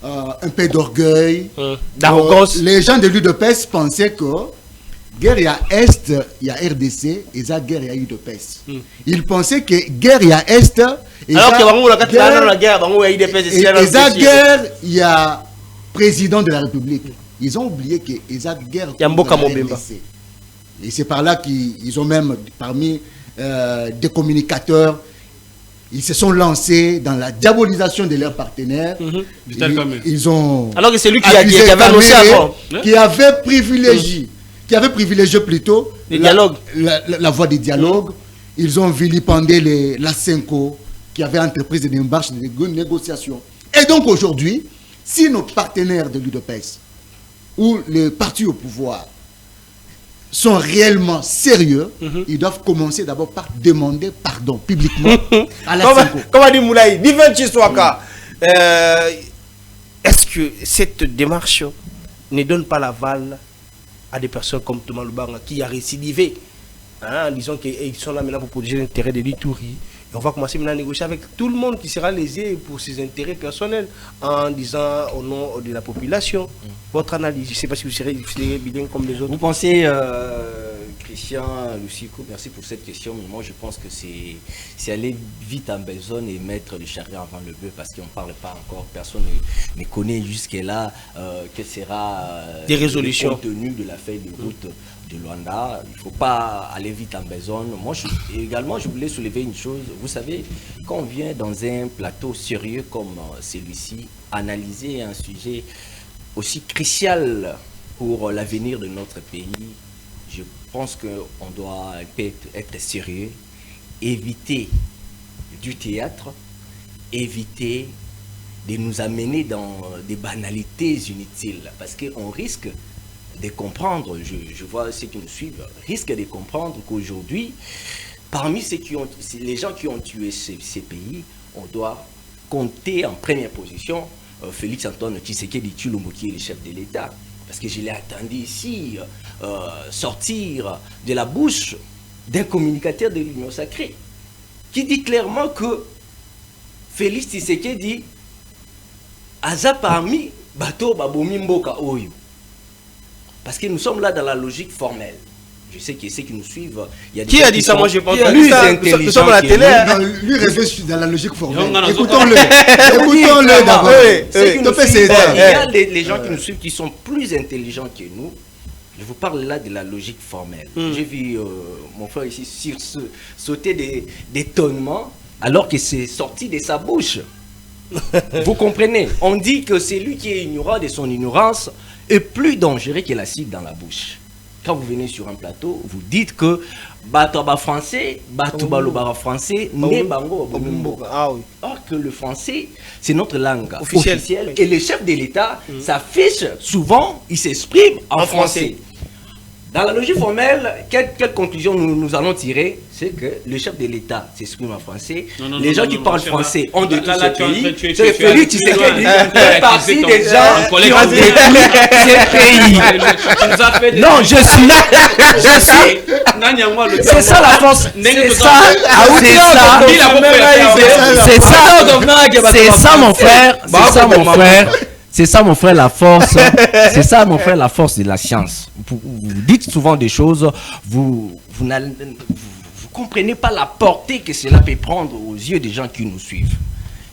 un peu d'orgueil, d'arrogance. Les gens de l'UDPS pensaient que guerre à Est, il y a RDC, et ça guerre il y a UDPS. Ils pensaient que guerre il y a Est, et alors que la guerre, il y a président de la République. Ils ont oublié que ça guerre il y a RDC. Et c'est par là qu'ils ont même parmi des communicateurs. Ils se sont lancés dans la diabolisation de leurs partenaires. Ils ont. Alors que c'est lui qui avait annoncé avant. Qui avait privilégié, plutôt la voie du dialogue. Ils ont vilipendé la Senko qui avait entrepris des démarches de négociation. Et donc aujourd'hui, si nos partenaires de l'UDPS ou les partis au pouvoir sont réellement sérieux, ils doivent commencer d'abord par demander pardon publiquement à la Senko. Comme a dit Moulaï, est-ce que cette démarche ne donne pas l'aval à des personnes comme Thomas Lubanga qui a récidivé en disant qu'ils sont là maintenant pour protéger l'intérêt de l'Ituri? Et on va commencer maintenant à négocier avec tout le monde qui sera lésé pour ses intérêts personnels en disant au nom de la population. Votre analyse, je ne sais pas si vous serez bien comme les autres. Vous pensez, Christian Lucico, merci pour cette question, mais moi je pense que c'est aller vite en besogne et mettre le chariot avant le bœuf parce qu'on ne parle pas encore, personne ne connaît jusque-là quel sera des résolutions. Le contenu de la feuille de route de Luanda. Il ne faut pas aller vite en besogne. Moi également, je voulais soulever une chose. Vous savez, quand on vient dans un plateau sérieux comme celui-ci, analyser un sujet aussi crucial pour l'avenir de notre pays, je pense qu'on doit être sérieux, éviter du théâtre, éviter de nous amener dans des banalités inutiles, parce qu'on risque de comprendre, je vois ceux qui nous suivent, risquent de comprendre qu'aujourd'hui, parmi les gens qui ont tué ces pays, on doit compter en première position Félix Antoine Tshisekedi Tshilombo qui est le chef de l'État. Parce que je l'ai attendu ici sortir de la bouche d'un communicateur de l'Union sacrée qui dit clairement que Félix Tshisekedi a parmi bateau babomi mboka oyo. Parce que nous sommes là dans la logique formelle. Je sais que ceux qui nous suivent, il y a des qui a dit ça? Moi, je pense que nous sommes à la télé. Lui reste dans la logique formelle. Écoutons-le. Écoutons-le d'abord. Il y a les gens qui nous suivent qui sont plus intelligents que nous. Je vous parle là de la logique formelle. J'ai vu mon frère ici sauter d'étonnement alors que c'est sorti de sa bouche. Vous comprenez? On dit que c'est lui qui est ignorant de son ignorance est plus dangereux que l'acide dans la bouche. Quand vous venez sur un plateau, vous dites que Batoba français, Batouba français, né bango or que le français, c'est notre langue officielle. Et le chef de l'État s'affiche souvent, il s'exprime en français. Dans la logique formelle, quelle conclusion nous allons tirer? C'est que le chef de l'État s'exprime en français. Les gens qui parlent français ont de tout ce pays. C'est Félix Tshisekedi fait partie des gens qui ont détruit ces pays. Non, je suis. C'est ça la force. C'est ça mon frère. C'est ça, mon frère, la force. C'est ça, mon frère, la force de la science. Vous dites souvent des choses, vous comprenez pas la portée que cela peut prendre aux yeux des gens qui nous suivent.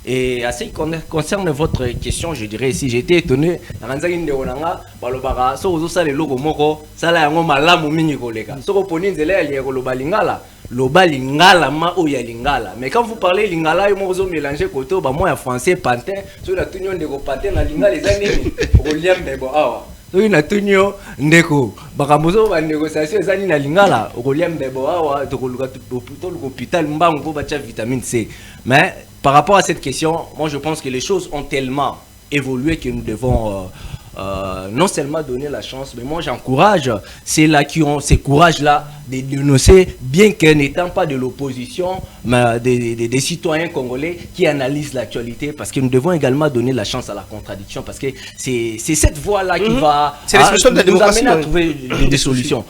Et à ce qui concerne votre question, je dirais ici, j'ai été étonné. Loba lingala ma oya lingala, mais quand vous parlez lingala et vous mélangez côté bah moi français pantin sur la tenue de pantin na lingala les années William Bebo awa sur la tenue ndeko bakamozo ba négociation les années na lingala William Bebo awa to plutôt l'hôpital mbango ba cha vitamine C. Mais par rapport à cette question, moi je pense que les choses ont tellement évolué que nous devons non seulement donner la chance, mais moi j'encourage ceux-là qui ont ce courage-là de dénoncer, bien que n'étant pas de l'opposition, mais des citoyens congolais qui analysent l'actualité, parce que nous devons également donner la chance à la contradiction, parce que c'est cette voie-là qui va nous amener à trouver des solutions.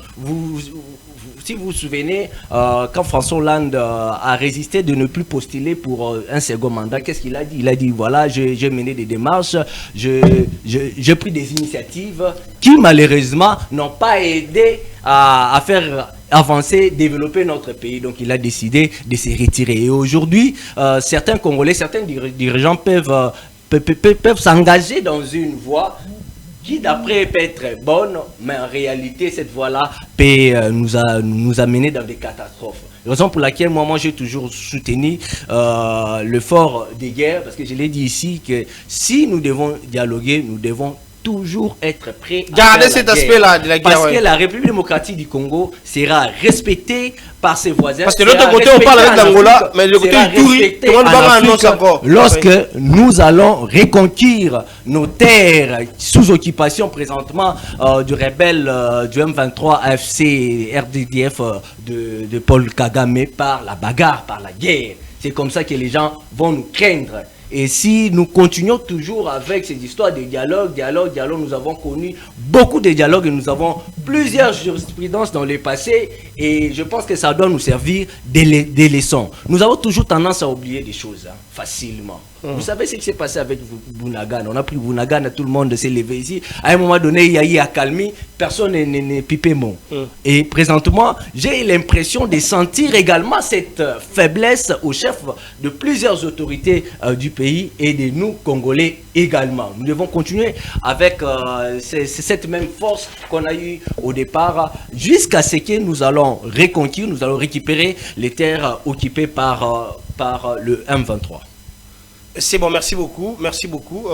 Si vous vous souvenez, quand François Hollande a résisté de ne plus postuler pour un second mandat, qu'est-ce qu'il a dit? Il a dit, voilà, j'ai mené des démarches, j'ai pris des initiatives qui malheureusement n'ont pas aidé à faire avancer, développer notre pays. Donc il a décidé de se retirer. Et aujourd'hui, certains Congolais, certains dirigeants peuvent s'engager dans une voie qui d'après peut être bonne, mais en réalité cette voie-là peut nous amener dans des catastrophes. Raison pour laquelle moi j'ai toujours soutenu l'effort des guerres, parce que je l'ai dit ici que si nous devons dialoguer, nous devons toujours être prêts à garder cet aspect-là de la guerre. Parce que la République démocratique du Congo sera respectée par ses voisins. Parce que de l'autre côté, on parle avec l'Angola, mais le côté Ituri, tout le monde va annoncer encore. Lorsque nous allons reconquérir nos terres sous occupation présentement du rebelle du M23 AFC RDDF de Paul Kagame par la bagarre, par la guerre. C'est comme ça que les gens vont nous craindre. Et si nous continuons toujours avec ces histoires de dialogue, nous avons connu beaucoup de dialogues et nous avons plusieurs jurisprudences dans le passé et je pense que ça doit nous servir des leçons. Nous avons toujours tendance à oublier des choses facilement. Vous savez ce qui s'est passé avec Bunagana. On a pris Bunagana, tout le monde s'est levé ici. À un moment donné, il y a eu accalmie, personne n'est pipé mot. Et présentement, j'ai l'impression de sentir également cette faiblesse au chef de plusieurs autorités du pays et de nous, Congolais également. Nous devons continuer avec cette même force qu'on a eue au départ jusqu'à ce que nous allons reconquérir, nous allons récupérer les terres occupées par le M23. C'est bon, merci beaucoup. Merci beaucoup.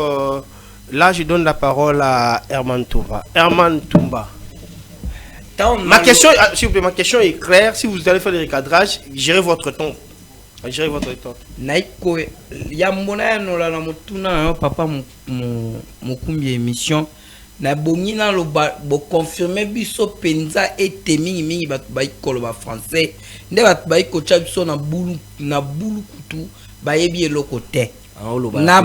Là, je donne la parole à Herman Toumba. Herman Toumba. Ma question, s'il vous plaît, ma question est claire. Si vous allez faire des recadrages, gérez votre temps. Gérez votre temps. Naiko, yamona no la mutuna papa mukumbi émission. Na bongina lo bo confirmer biso penza ete mingi batu baikolo ba français. Nde batu baiko cha biso na bulu kutu bayebi eloko te. Na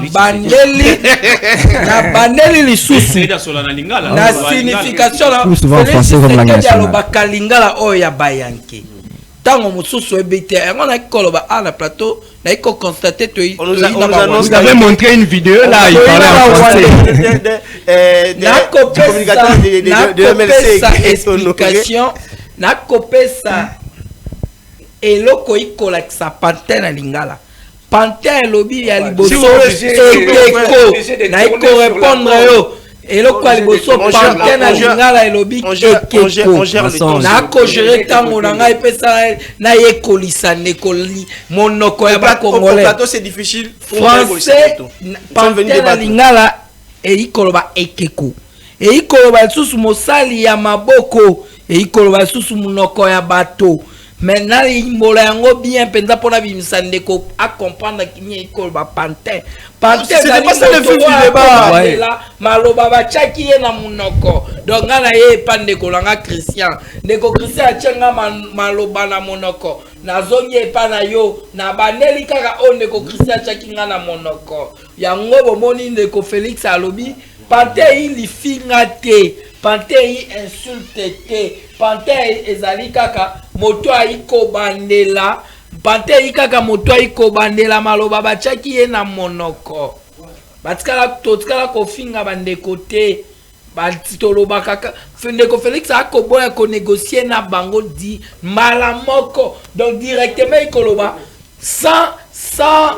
bandeli lisusu na signification la bakalingala oyo ya bayanke tango mususu ebite on a koloba à la plateau na ko constater vous avez montré une vidéo là il parlait en français na communicateur de MLC explication na kopesa eloko ikola sa pantene lingala Pantin lobby ya liboso ekeko na iko répondre yo eloko ya liboso Pantin na lingala lobby ekeko na ko gérer tango na ngai pesa na yekolisa nekoli monoko ya ba congolais plateau c'est difficile français Pantin na lingala eikoloba ekeko eikoloba susu mosali ya maboko eikoloba susu monoko ya bato. Maintenant, il m'a bien pensa pour la à comprendre qu'il y a un pantin. Pantin, c'est pas ça le fil du débat. maloba bachaki ye na monoko donc nga na ye pa ndeko langa Christian ndeko Christian achenga maloba na monoko nazongi epa na yo na bandeli kaka o ndeko Christian achaki nga na monoko yango bomoni ndeko Félix alobi pante ili finga te pante yi insulte te pante ezali kaka moto aiko bandela pante yi kaka moto aiko bandela maloba bachaki ye na monoko totikala kofinga bandeko te batitoloba kaka ndeko Félix akoboya ko négocier na bango di mala moko donc directement ikoloba sans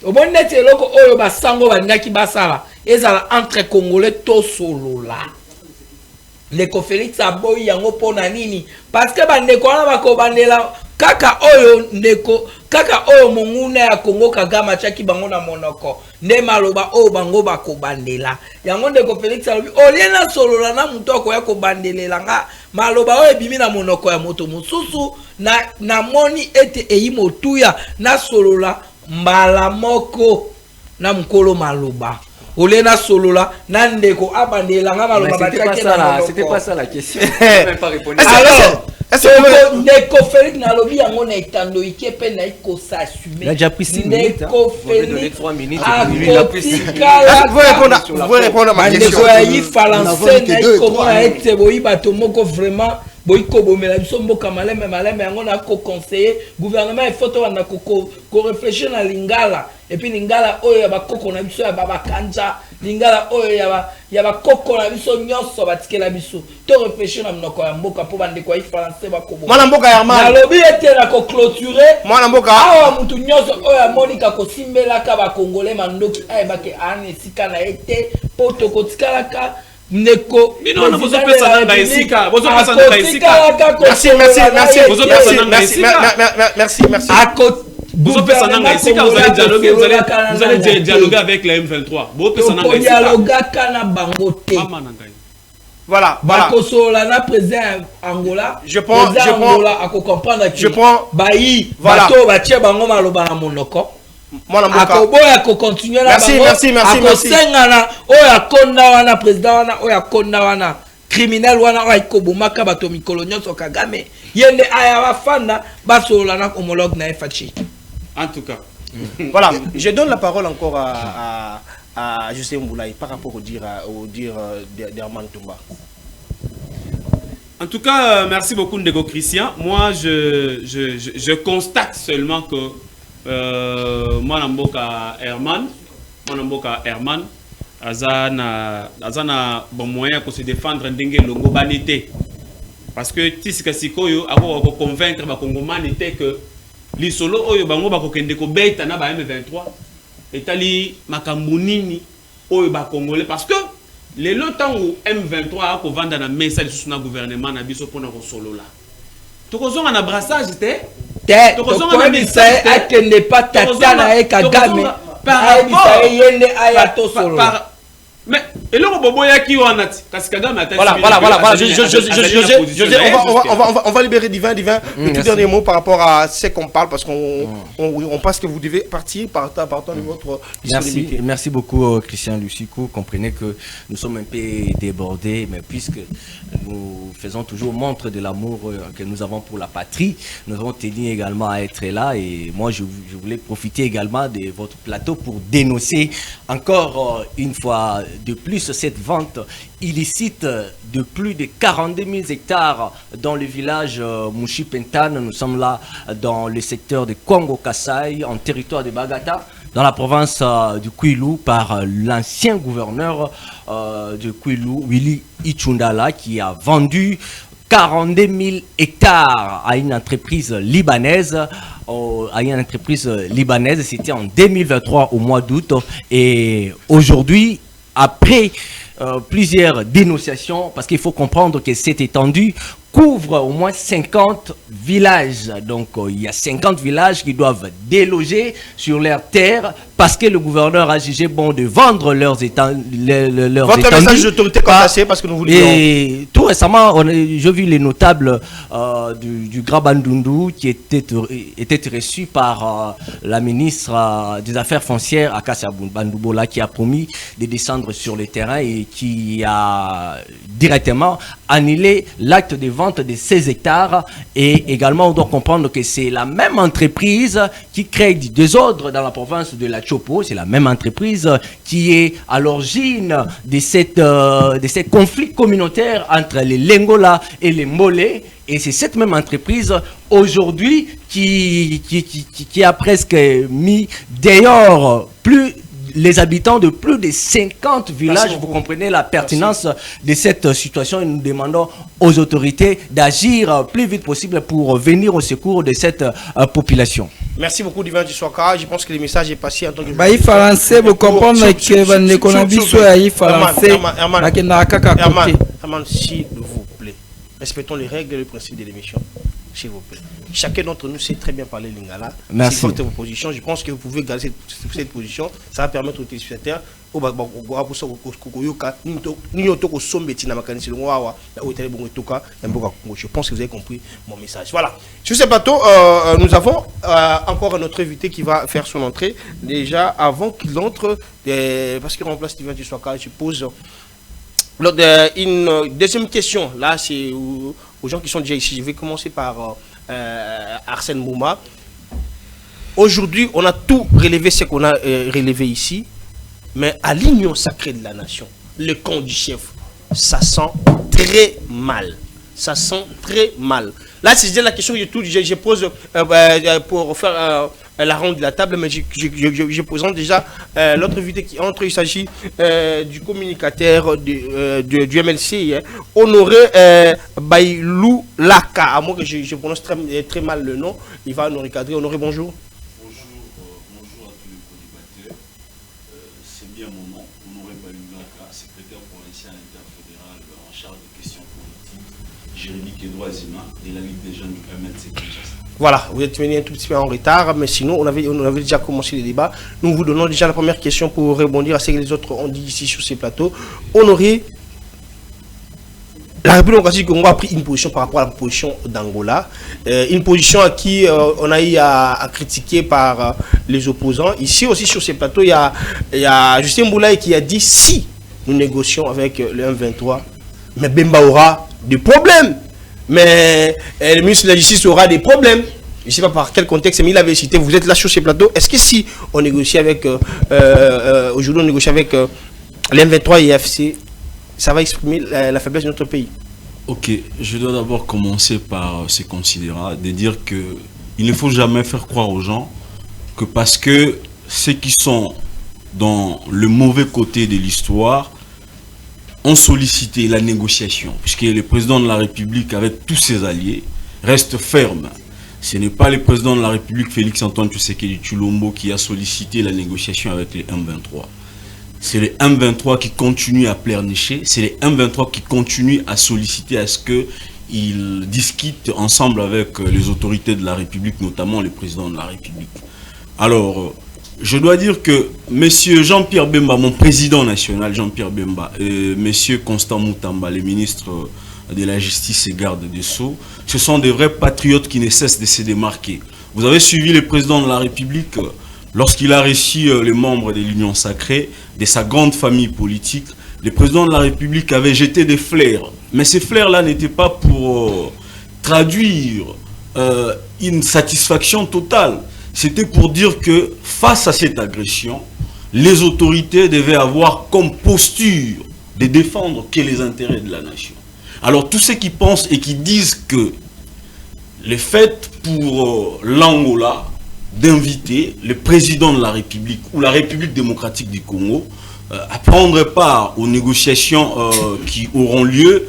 obonete eloko oyo basango balingaki basala ezala entre congolais to solola ndeko Félix aboyi yango pona nini parce que bandeko wana bakobandela kaka oyo ndeko kaka oyo monguna ya Congo Kagame chaki bango na monoko nde maloba oyo bango bakobandela yango ndeko Félix alobi oliena solola na mutu akoya kobandelela nga maloba oyo ebimi na monoko ya moto mosusu na moni ete eyi motuya na solola mbala moko na mukolo maloba olena solola na ndeko abandela nga maloba bataki na monoko. C'était pas ça la question. Même pas répondu. Alors ndeko Félix nalobi yango na etando ike pe na iko s'assumer. Il a déjà pris 6 minutes. Ndeko Félix 3 minutes et puis lui il a pris 6 minutes. Vous pouvez répondre à ma question. Ndeko ya yi falanse na iko na ete boyi bato moko vraiment boyi ko bomela biso mboka maleme yango na ko conseiller gouvernement il faut to na ko réfléchir na lingala et puis lingala oyo ya bakoko na biso ya babakanja lingala oyo ya bakoko na biso nyonso batikela biso to réfléchir na mnoko ya mboka po bande kwa français bakobo mwana mboka ya mali nalobi ete na ko clôturer mwana mboka awa mutu nyonso oyo amonika kosimbelaka bakongolais mandoki ayebake ane esika na ete po tokotikalaka ndeko merci vous allez dialoguer avec la M23. Voilà. Je prends. Merci. Criminel wana wa ikobomaka bato mikolo nyonso Kagame yende aya bafanda basola na homologue na FHI. En tout cas. Voilà, je donne la parole encore à José Mboulaye par rapport au dire d'Herman Toumba. En tout cas, merci beaucoup Ndeko Christian. Moi, je constate seulement que moi Namboka Herman azana bon moyen pour se défendre ndenge longo banité parce que tisika sikoyo ako convaincre ba congomani té que li solo oyo bango ba kokende ko beta na ba M23 etali makambo oyo ba congolais parce que les longtemps où M23 ako vanda na mesa li sous na gouvernement na biso pona ko solo la tokozonga na brassage tokozonga na message akende pas tata na Kagame par rapport mais et là voilà on va libérer Divin le dernier mot par rapport à ce qu'on parle parce qu'on pense que vous devez partir par temps de votre disponibilité. Merci beaucoup Christian Lucico. Comprenez que nous sommes un peu débordés, mais puisque nous faisons toujours montre de l'amour que nous avons pour la patrie, nous avons tenu également à être là et moi je voulais profiter également de votre plateau pour dénoncer encore une fois de plus cette vente illicite de plus de 42 000 hectares dans le village Mouchi-Pentane. Nous sommes là dans le secteur de Congo-Kassai, en territoire de Bagata, dans la province du Kwilu, par l'ancien gouverneur de Kwilu, Willy Ichundala, qui a vendu 42 000 hectares à une entreprise libanaise. C'était en 2023 au mois d'août. Et aujourd'hui, après plusieurs dénonciations, parce qu'il faut comprendre que cette étendue couvre au moins 50 villages. Donc, il y a 50 villages qui doivent déloger sur leurs terres parce que le gouverneur a jugé bon de vendre leurs étendues. Votre message d'autorité passé parce que nous voulons. Et tout récemment, j'ai vu les notables du Grand Bandundu qui étaient reçus par la ministre des Affaires foncières, Akassa Bandoubola, qui a promis de descendre sur le terrain et qui a directement annulé l'acte de vente de 16 hectares. Et également, on doit comprendre que c'est la même entreprise qui crée du désordre dans la province de la Chopo. C'est la même entreprise qui est à l'origine de cette conflit communautaire entre les Lengola et les Molé. Et c'est cette même entreprise aujourd'hui qui a presque mis dehors les habitants de plus de 50 villages. Vous comprenez la pertinence de cette situation et nous demandons aux autorités d'agir plus vite possible pour venir au secours de cette population. Merci beaucoup, Divin Dissouaka. Je pense que le message est passé en tant que... Il français, vous comprenez que l'économie soit français. Herman, s'il vous plaît, respectons les règles et les principes de l'émission. S'il vous plaît. Chacun d'entre nous sait très bien parler lingala. Merci. C'est votre position. Je pense que vous pouvez garder cette position. Ça va permettre aux téléspectateurs je pense que vous avez compris mon message. Voilà. Sur ce plateau, nous avons encore un autre invité qui va faire son entrée. Déjà, avant qu'il entre, parce qu'il remplace Steven Dissouaka, je pose une deuxième question. Là, c'est aux gens qui sont déjà ici. Je vais commencer par Arsène Bouma. Aujourd'hui, on a tout relevé ce qu'on a relevé ici. Mais à l'union sacrée de la nation, le camp du chef, ça sent très mal. Ça sent très mal. Là, c'est déjà la question que je pose pour faire la ronde de la table, mais je présente déjà l'autre invité qui entre. Il s'agit du communicateur du MLC, Honoré Bailou Laka. À moi que je prononce très mal le nom, il va nous recadrer. Honoré, bonjour. Juridique et droits humains de la Ligue des jeunes du MLC. Voilà, vous êtes venu un tout petit peu en retard, mais sinon on avait déjà commencé le débat. Nous vous donnons déjà la première question pour rebondir à ce que les autres ont dit ici sur ces plateaux. Honoré, la République démocratique du Congo a pris une position par rapport à la position d'Angola, une position à qui on a eu à critiquer par les opposants. Ici aussi sur ces plateaux, il y a Justin Mboulaye qui a dit si nous négocions avec le M23, mais Bemba aura des problèmes. Mais le ministre de la Justice aura des problèmes. Je ne sais pas par quel contexte, mais il avait cité, vous êtes là sur ces plateaux. Est-ce que si on négocie avec, aujourd'hui on négocie avec l'M23 et FC, ça va exprimer la faiblesse de notre pays? Ok, je dois d'abord commencer par se considérer, de dire que il ne faut jamais faire croire aux gens que parce que ceux qui sont dans le mauvais côté de l'histoire ont sollicité la négociation, puisque le président de la République, avec tous ses alliés, reste ferme. Ce n'est pas le président de la République, Félix-Antoine Tshisekedi Tshilombo, qui a sollicité la négociation avec les M23. C'est les M23 qui continuent à pleurnicher, c'est les M23 qui continuent à solliciter à ce qu'ils discutent ensemble avec les autorités de la République, notamment le président de la République. Alors, je dois dire que M. Jean-Pierre Bemba, mon président national, Jean-Pierre Bemba, et M. Constant Moutamba, les ministres de la Justice et garde des Sceaux, ce sont des vrais patriotes qui ne cessent de se démarquer. Vous avez suivi le président de la République lorsqu'il a reçu les membres de l'Union sacrée, de sa grande famille politique. Le président de la République avait jeté des flairs. Mais ces flairs-là n'étaient pas pour traduire une satisfaction totale. C'était pour dire que face à cette agression, les autorités devaient avoir comme posture de défendre que les intérêts de la nation. Alors tous ceux qui pensent et qui disent que le fait pour l'Angola d'inviter le président de la République ou la République démocratique du Congo à prendre part aux négociations qui auront lieu,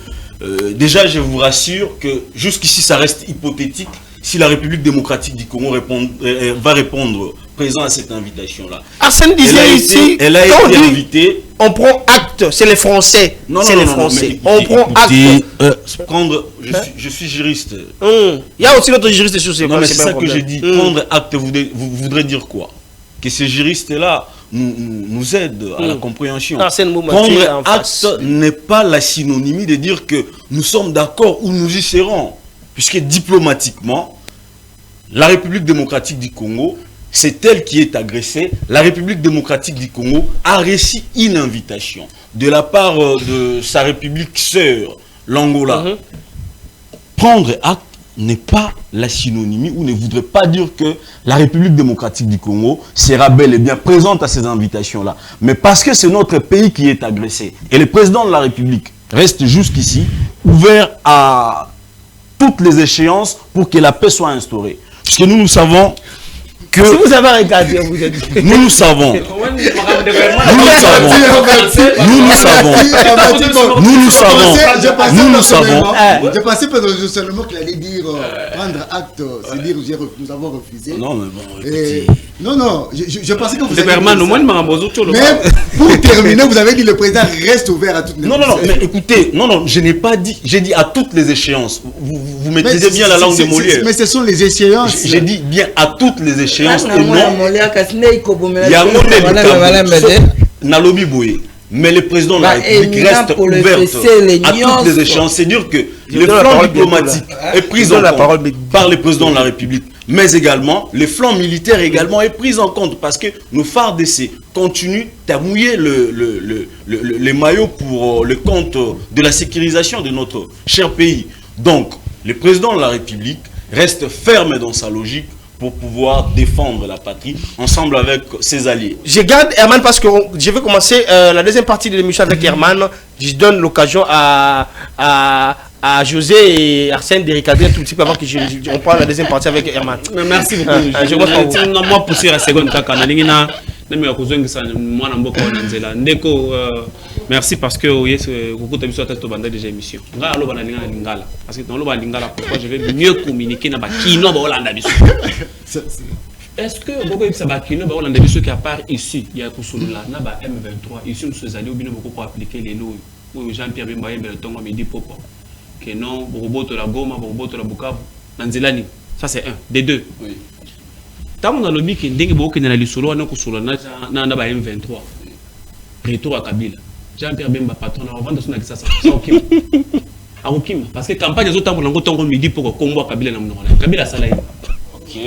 déjà je vous rassure que jusqu'ici ça reste hypothétique. Si la République démocratique du Congo va répondre présent à cette invitation-là. Arsène disait ici, elle a été invitée. On prend acte acte, c'est les Français. C'est les Français. On prend acte. Je suis juriste. Il y a aussi notre juriste sur ces Non, mais c'est ça que j'ai dit. Prendre acte voudrait dire quoi? Que ces juristes-là nous aident à la compréhension. Prendre acte n'est pas la synonymie de dire que nous sommes d'accord ou nous y serons. Puisque diplomatiquement, la République démocratique du Congo, c'est elle qui est agressée. La République démocratique du Congo a reçu une invitation de la part de sa république sœur, l'Angola. Prendre acte n'est pas la synonymie ou ne voudrait pas dire que la République démocratique du Congo sera bel et bien présente à ces invitations-là. Mais parce que c'est notre pays qui est agressé. Et le président de la République reste jusqu'ici ouvert à toutes les échéances pour que la paix soit instaurée. Puisque nous savons que... Si vous avez regardé, vous êtes... Nous savons. Je pensais peut-être seulement qu'il allait dire prendre acte, c'est dire nous avons refusé. Non, mais bon. Non, je pensais que vous avez dit mais pour terminer, vous avez dit le président reste ouvert à toutes les Non, mais écoutez, je n'ai pas dit, j'ai dit à toutes les échéances. Vous maîtrisez bien la langue de Molière. Mais ce sont les échéances. J'ai dit bien à toutes les échéances. Nalobi Boye. Mais le président de la République reste ouvert à toutes les échéances. C'est dire que le flanc diplomatique est pris en compte par le président de la République. Mais également, le flanc militaire également est pris en compte parce que nos FARDC continuent à mouiller les maillots pour le compte de la sécurisation de notre cher pays. Donc, le président de la République reste ferme dans sa logique pour pouvoir défendre la patrie ensemble avec ses alliés. Je garde Herman parce que je vais commencer la deuxième partie de l'émission avec Herman. Je donne l'occasion à José et Arsène de recadrer un tout petit peu avant que on parle la deuxième partie avec Herman. Merci beaucoup. Je vais pousser la seconde. Merci parce que vous avez déjà émission. Parce que dans le pourquoi je vais mieux communiquer dans est-ce que vous avez qui à part ici, il y a M23, ici nous sommes allés pour appliquer les lois. Jean-Pierre Bemba me dit pourquoi que non, Boboto la Goma, Boboto la Bukavu, Nanzelani. Ça c'est un. Des deux. Oui. Tant on a le qui est beaucoup dans l'issolo, on a M23. Retour à Kabila. Jean-Pierre Bemba, patron, on va dans son accès à Okim. Parce que campagne des autres, on me dit pour combat Kabila. Kabila Salaï. Vous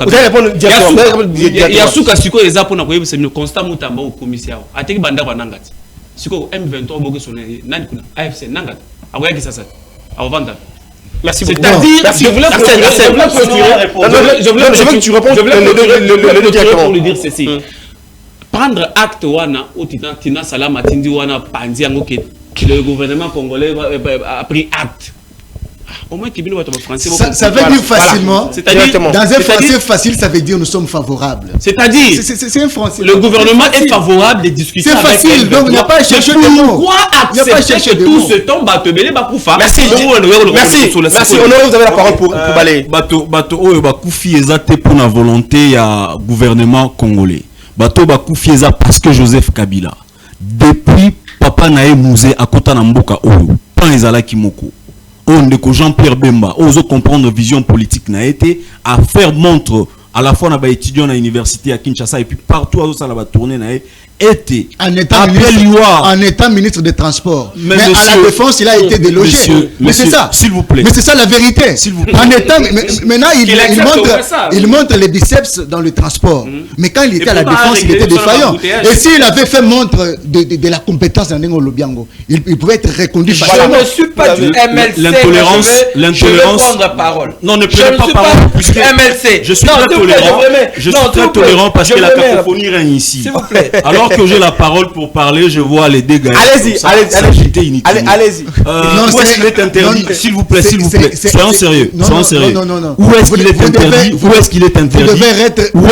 allez répondre directement. Il y a Souka Siko et Zapo, c'est le constat Moutamba au commissaire. Atek Banda Nangati. Siko M23, Bogo Soné, Nankuna, AFC Nangat. Merci beaucoup. C'est-à-dire, je veux que tu répondes pour lui dire ceci. Prendre acte wana ou tina salama tindi wana pandi ango que le gouvernement congolais a pris acte. Au moins qu'il va français. Ça veut dire facilement. Dans un français facile, ça veut dire nous sommes favorables. C'est-à-dire, c'est un français. Le gouvernement est favorable des discussions. C'est facile, donc il n'y a pas à chercher des mots. Pourquoi accepter que tout ce temps Batobele Bakoufa? Merci. Merci. Honoré, vous avez la parole pour balayer. Bato oyo bakoufi ezate pour la volonté ya gouvernement congolais. Bato bakoufi eza parce que Joseph Kabila depuis papa nae Mouzé akota na mboka oyo pan ezalaki moko. On de Jean-Pierre Bemba, ose comprendre vision politique n'a été à faire montre à la fois dans étudiants à l'université à Kinshasa et puis partout à ça la tournée n'a été en état ministre des Transports. Mais à la défense, il a été délogé. Mais c'est ça. S'il vous plaît. Mais c'est ça la vérité. S'il vous plaît. En état, maintenant, il montre les biceps dans le transport. Mais quand il était à la défense, il était défaillant. Et s'il avait fait montre de la compétence dans Nengo Lobiango, il pouvait être reconduit. Je ne suis pas du MLC. L'intolérance. Je vais prendre la parole. Non, ne prenez pas parole. MLC. Je suis très tolérant. Je suis très tolérant parce que la cacophonie règne ici. S'il vous plaît. Alors que j'ai la parole pour parler, je vois les dégâts. Allez-y. Où est-ce qu'il est interdit? S'il vous plaît. Soyons sérieux. Non. Où est-ce qu'il est interdit? Où est-ce qu'il est interdit? Où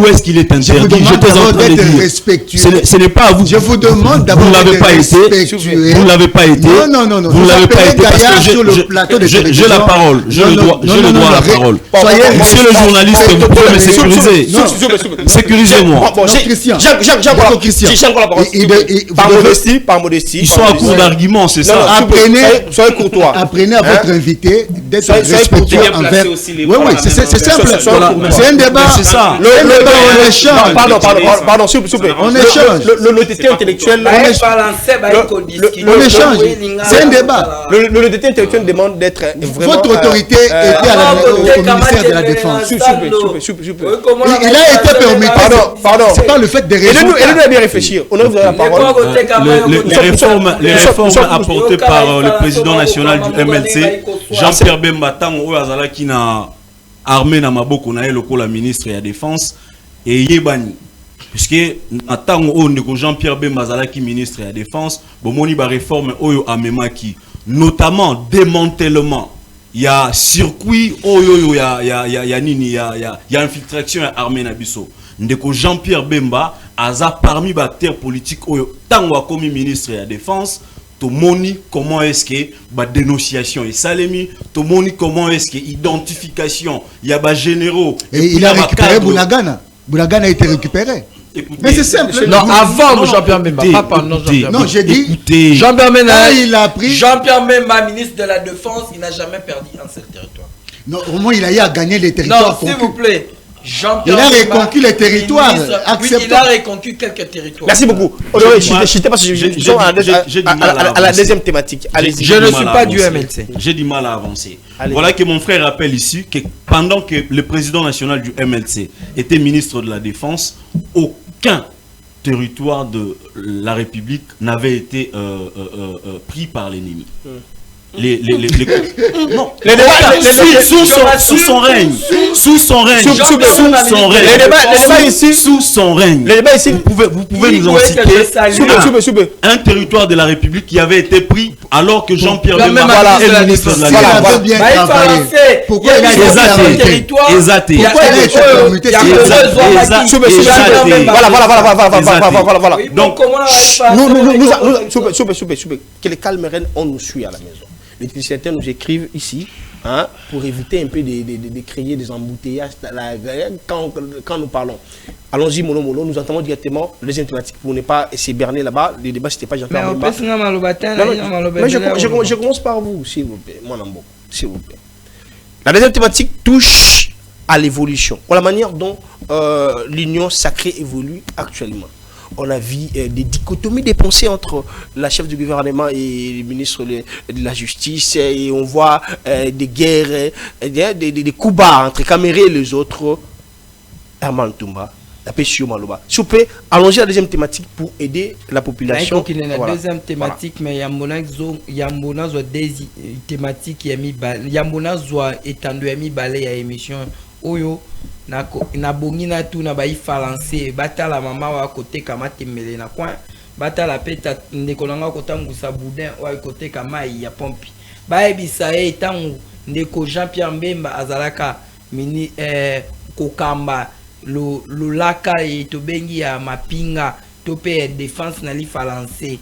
est-ce qu'il est interdit? Je vous demande d'être respectueux. Ce n'est pas à vous. Je vous demande d'abord d'être respectueux. Vous ne l'avez pas été. Non. Vous ne l'avez pas été parce que j'ai la parole. J'ai le droit à la parole. Monsieur le journaliste, vous pouvez me sécuriser. Sécurisez-moi. Jacques, Par modestie. Ils sont à court d'arguments, c'est ça. Soyez courtois. Apprenez à votre invité d'être respectueux envers. Oui, c'est simple. C'est un débat. C'est ça. On échange. Pardon, s'il vous plaît. On échange. L'honnêteté intellectuelle. On échange. C'est un débat. L'honnêteté intellectuelle demande d'être vraiment. Votre autorité était au ministère de la Défense. Il a été permis. Pardon. C'est pas le fait de résoudre. Aidez-nous à bien réfléchir. On a vous la parole. Les réformes apportées par le président national du MLC, Jean-Pierre Bemba, Tango Azala qui n'a armé na maboko na eloko la ministre de la Défense et Yebani. Puisque Tango Jean-Pierre Bemba Azala qui ministre de la Défense, bomoni ba réforme oyo amemaki, notamment démantèlement. Il y a circuit oyo il y a infiltration armée na biso. Ndeko Jean-Pierre Bemba aza parmi les acteurs politiques tant comme ministre de la Défense, to moni comment est-ce que la dénonciation est salemi, to moni comment est-ce que identification, il y a des généraux. Et il a récupéré Bounagana. Bounagana a été récupéré. Écoutez, mais c'est simple. Non, avant Jean-Pierre Bemba, pas pendant Jean-Pierre Bemba. Non, j'ai dit. Écoutez, Jean-Pierre Bemba, il a pris. Jean-Pierre Bemba, ministre de la Défense, il n'a jamais perdu un seul territoire. Non, au moins il a eu à gagner les territoires. Non, s'il vous plaît. Il a reconquis les territoires. Oui, il a reconquis quelques territoires. Merci beaucoup. À la deuxième thématique. Je ne suis pas du MLC. J'ai du mal à avancer. Voilà que mon frère rappelle ici que pendant que le président national du MLC était ministre de la Défense, aucun territoire de la République n'avait été pris par l'ennemi. Non, sous son règne, vous pouvez nous en citer un territoire de la République qui avait été pris alors que Jean-Pierre Bemba est le ministre de la Défense. Pourquoi il a été territoire? Voilà. Donc, que les calmes reines, on nous suit à la maison. Les techniciens nous écrivent ici pour éviter un peu de créer des embouteillages quand nous parlons. Allons-y, Mono, nous entendons directement les thématiques pour ne pas s'éberner là-bas. Le débat, c'était pas Jean-Pierre Bemba. Mais je commence par vous, s'il vous plaît. S'il vous plaît. La deuxième thématique touche à l'évolution, à la manière dont l'union sacrée évolue actuellement. On a vu des dichotomies des pensées entre la chef du gouvernement et le ministre de la Justice. Et on voit des guerres, des coups bas entre Caméré et les autres. Herman Toumba, la paix sur Maloba. Si vous pouvez allonger la deuxième thématique pour aider la population. Il y a la deuxième thématique, mais il y a des thématiques qui ont mis il y a étendu à mi balai à émission. Oyo na bongina tout na baï falancé bata la maman wa côté kama temele na coin bata la peta ndekolanga kota ngusa boudin wa côté kama ya pompi ba ebisa etangu ndeko Jean-Pierre Bemba azalaka mini kokamba lo laka e to bengi ya mapinga to pe défense na li falancé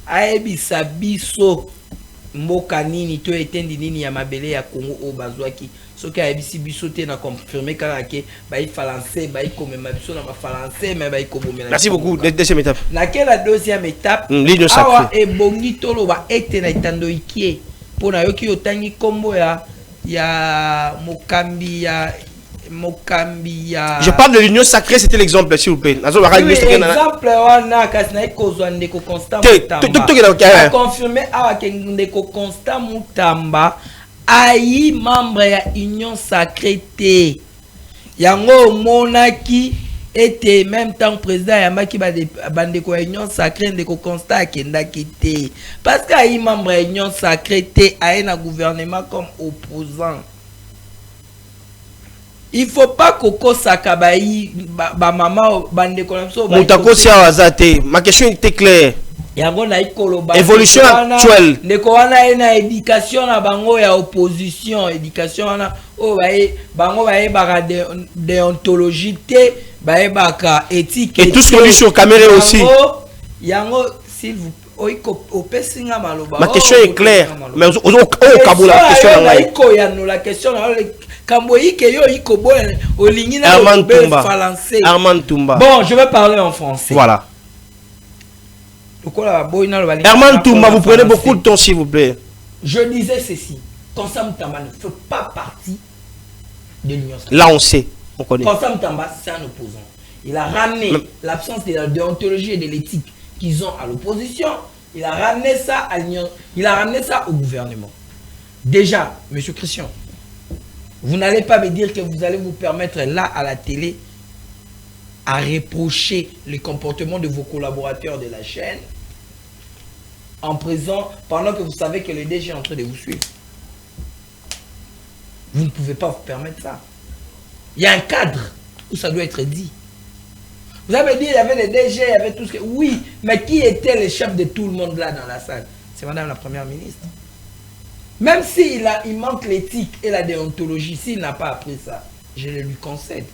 a ebisa biso mboka nini to etendi nini ya mabele ya Congo o bazwaki soki ayebisi biso te na confirmer kaka ke bayi français bayi komema biso na ba français mais bayi kobomela. Merci beaucoup. Deuxième étape. Laquelle la deuxième étape? L'union sacrée. Awa ebongi toloba ete na itando ikie pona yoki otangi kombo ya mokambi ya Je parle de l'union sacrée, c'était l'exemple s'il vous plaît. Oui, exemple wana kasi na ekozwa ndeko Constant Mutamba. Confirmer awa ke ndeko Constant Mutamba ayi membre ya union sacrée te. Yango monaki était même temps président yamaki bandeko ya union sacrée ndeko Constant akendaki te. Parce que ayi membre ya union sacrée te aye na gouvernement comme opposant. Il faut pas koko sakabayi ba maman bandeko na so ba Mutakosi awazate. Ma question était claire. Évolution actuelle. Ndeko wana ena éducation na bango ya opposition, éducation wana o bae bango bae baka déontologie te, bae baka éthique. Et tout ce qu'on dit sur caméra aussi. Yango s'il vous ma question est claire. Mais au Kaboul, la question la question Armand Toumba. Bon, je vais parler en français. Voilà. Herman Toumba, vous prenez beaucoup de temps, s'il vous plaît. Je disais ceci. Constant Moutamba ne fait pas partie de l'Union sacrée. Là, on sait. On connaît. Constant Moutamba, c'est un opposant. Il a ramené l'absence de la déontologie et de l'éthique qu'ils ont à l'opposition. Il a ramené ça à l'Union. Il a ramené ça au gouvernement. Déjà, monsieur Christian, vous n'allez pas me dire que vous allez vous permettre là à la télé à reprocher le comportement de vos collaborateurs de la chaîne en présent pendant que vous savez que le DG est en train de vous suivre. Vous ne pouvez pas vous permettre ça. Il y a un cadre où ça doit être dit. Vous avez dit il y avait les DG, il y avait tout ce que... Oui, mais qui était le chef de tout le monde là dans la salle? C'est madame la première ministre. Même s'il manque l'éthique et la déontologie, s'il n'a pas appris ça, je le lui concède.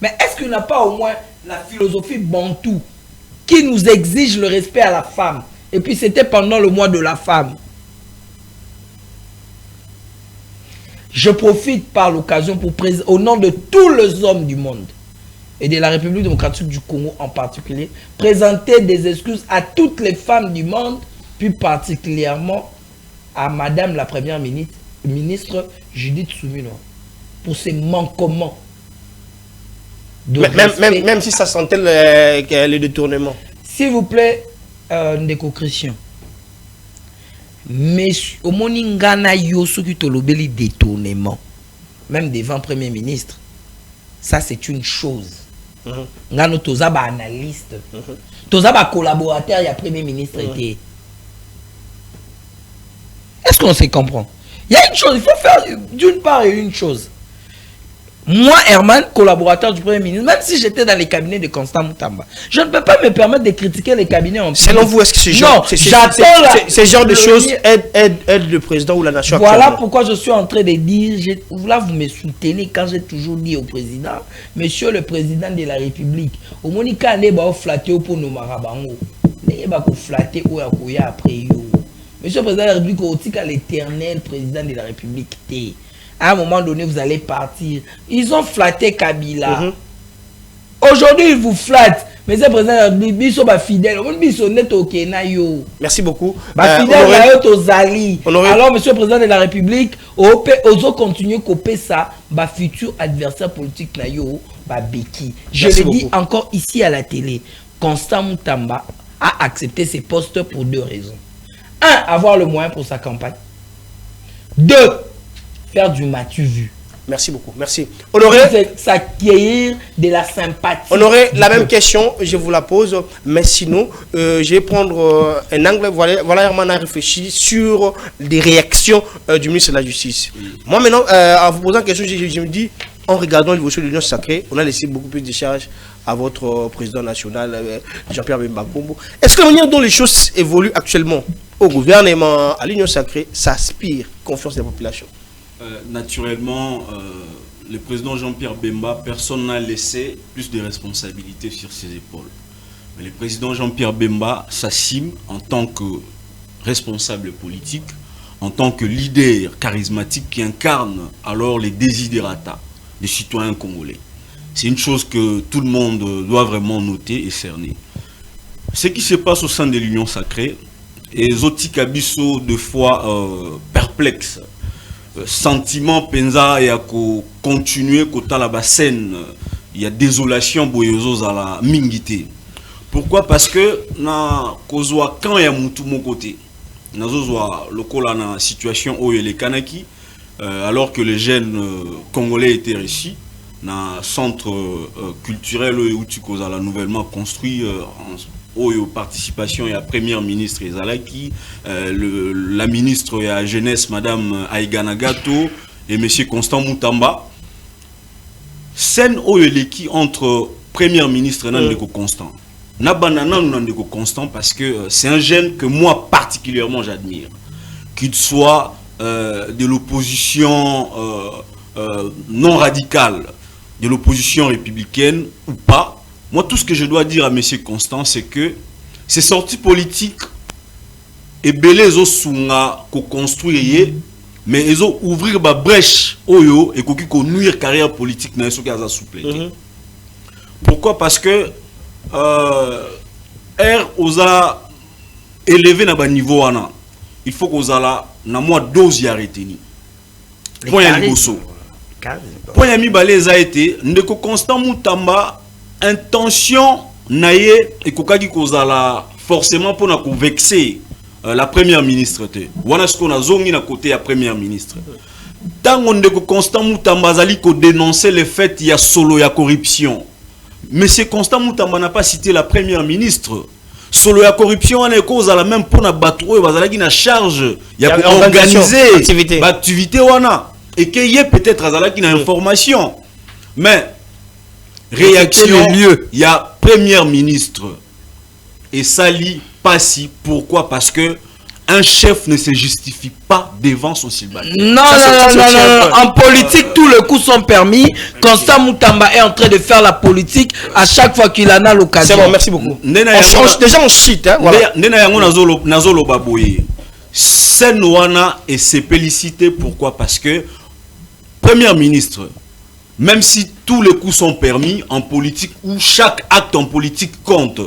Mais est-ce qu'il n'a pas au moins la philosophie bantou qui nous exige le respect à la femme? Et puis c'était pendant le mois de la femme. Je profite par l'occasion pour au nom de tous les hommes du monde et de la République démocratique du Congo en particulier, présenter des excuses à toutes les femmes du monde, plus particulièrement à madame la première ministre Judith Soumino pour ces manquements. Même si ça sentait le détournement. S'il vous plaît, Ndeko Christian. Mais au Moningana Yosu qui tolobeli détournement, même devant Premier ministre, ça c'est une chose. Ngano tozaba analyste, tozaba collaborateur, il y a Premier ministre était. Est-ce qu'on se comprend? Il y a une chose, il faut faire d'une part une chose. Moi, Herman, collaborateur du Premier ministre, même si j'étais dans les cabinets de Constant Moutamba, je ne peux pas me permettre de critiquer les cabinets en plus. Selon vous, est-ce que ce genre de choses aide le président ou la nation? Voilà pourquoi je suis en train de dire, là vous me soutenez quand j'ai toujours dit au président, monsieur le président de la République, au Monica ne va flatter pour nos marabango, ne va flatter ou après yo. Monsieur le président de la République, au tika l'éternel président de la République. À un moment donné, vous allez partir. Ils ont flatté Kabila. Aujourd'hui, ils vous flattent. Mais c'est président de la République, ils sont fidèles. Merci beaucoup. Alors, monsieur le président de la République, oso continuer à couper ça, futur adversaire politique na yo, Beki. Je le dis encore ici à la télé. Constant Moutamba a accepté ses postes pour deux raisons. Un, avoir le moyen pour sa campagne. Deux, faire du matu vu. Merci beaucoup. Merci. Honoré, s'acquérir de la sympathie. Honoré, la même question, je vous la pose, mais sinon, je vais prendre un angle. Voilà, Herman a réfléchi sur les réactions du ministre de la Justice. Moi, maintenant, en vous posant la question, je me dis, en regardant l'évolution de l'Union sacrée, on a laissé beaucoup plus de charges à votre président national, Jean-Pierre Bemba Kombo. Est-ce que la manière dont les choses évoluent actuellement au gouvernement, à l'Union sacrée, ça aspire confiance des populations? Naturellement, le président Jean-Pierre Bemba, personne n'a laissé plus de responsabilités sur ses épaules. Mais le président Jean-Pierre Bemba s'assume en tant que responsable politique, en tant que leader charismatique qui incarne alors les desiderata des citoyens congolais. C'est une chose que tout le monde doit vraiment noter et cerner. Ce qui se passe au sein de l'Union sacrée, et Zoti Kabiso de fois perplexe, sentiment penza et à continuer kota la bassène, il y a désolation boyozo à la mingité. Pourquoi? Parce que na kozwa quand il y a mutu mon côté, na zozwa lokola na situation où les kanaki, alors que les jeunes congolais étaient réussis, na centre culturel où tu causes la nouvellement construit en participation et à première ministre Ezalaki, la ministre et la jeunesse madame Aïgana Gato et monsieur Constant Moutamba. Scène qui entre premier ministre et Nandeko Constant. Nabanana Nandeko Constant parce que c'est un jeune que moi particulièrement j'admire. Qu'il soit de l'opposition non radicale, de l'opposition républicaine ou pas. Moi, tout ce que je dois dire à M. Constant, c'est que ces sorties politiques, et belé zo sunga ko construire, mais ils ont ouvrir ba brèche oyo et ko nuire carrière politique na so kaza souple. Pourquoi? Parce que osa élevé na ba niveau wana il faut qu'on ala na moi dose ya reteni point ya liboso point ya mibale eza été ndeko Constant Mutamba intention naye ekokaki kozala forcément pour na vexer la première ministre te wana ce qu'on a zongi na côté ya première ministre tango ndeko Constant Mutamba azali ko dénoncer le fait il y a solo ya corruption. Monsieur Constant Mutamba n'a pas cité la première ministre. Solo ya corruption on est cause à la même pour na batroué bazalaki na charge il y a pour organiser l'activité wana et que y peut-être azalaki na information mais réaction il y a première ministre et sali pas si pourquoi parce que un chef ne se justifie pas devant son célibataire. Non, en politique, tous les coups sont permis. Constant Mutamba est en train de faire la politique à chaque fois qu'il en a l'occasion. C'est bon, merci beaucoup. Déjà, on shit. Nazolo baboye. Senouana et se féliciter. Pourquoi? Parce que, Premier ministre, même si tous les coups sont permis en politique, où chaque acte en politique compte,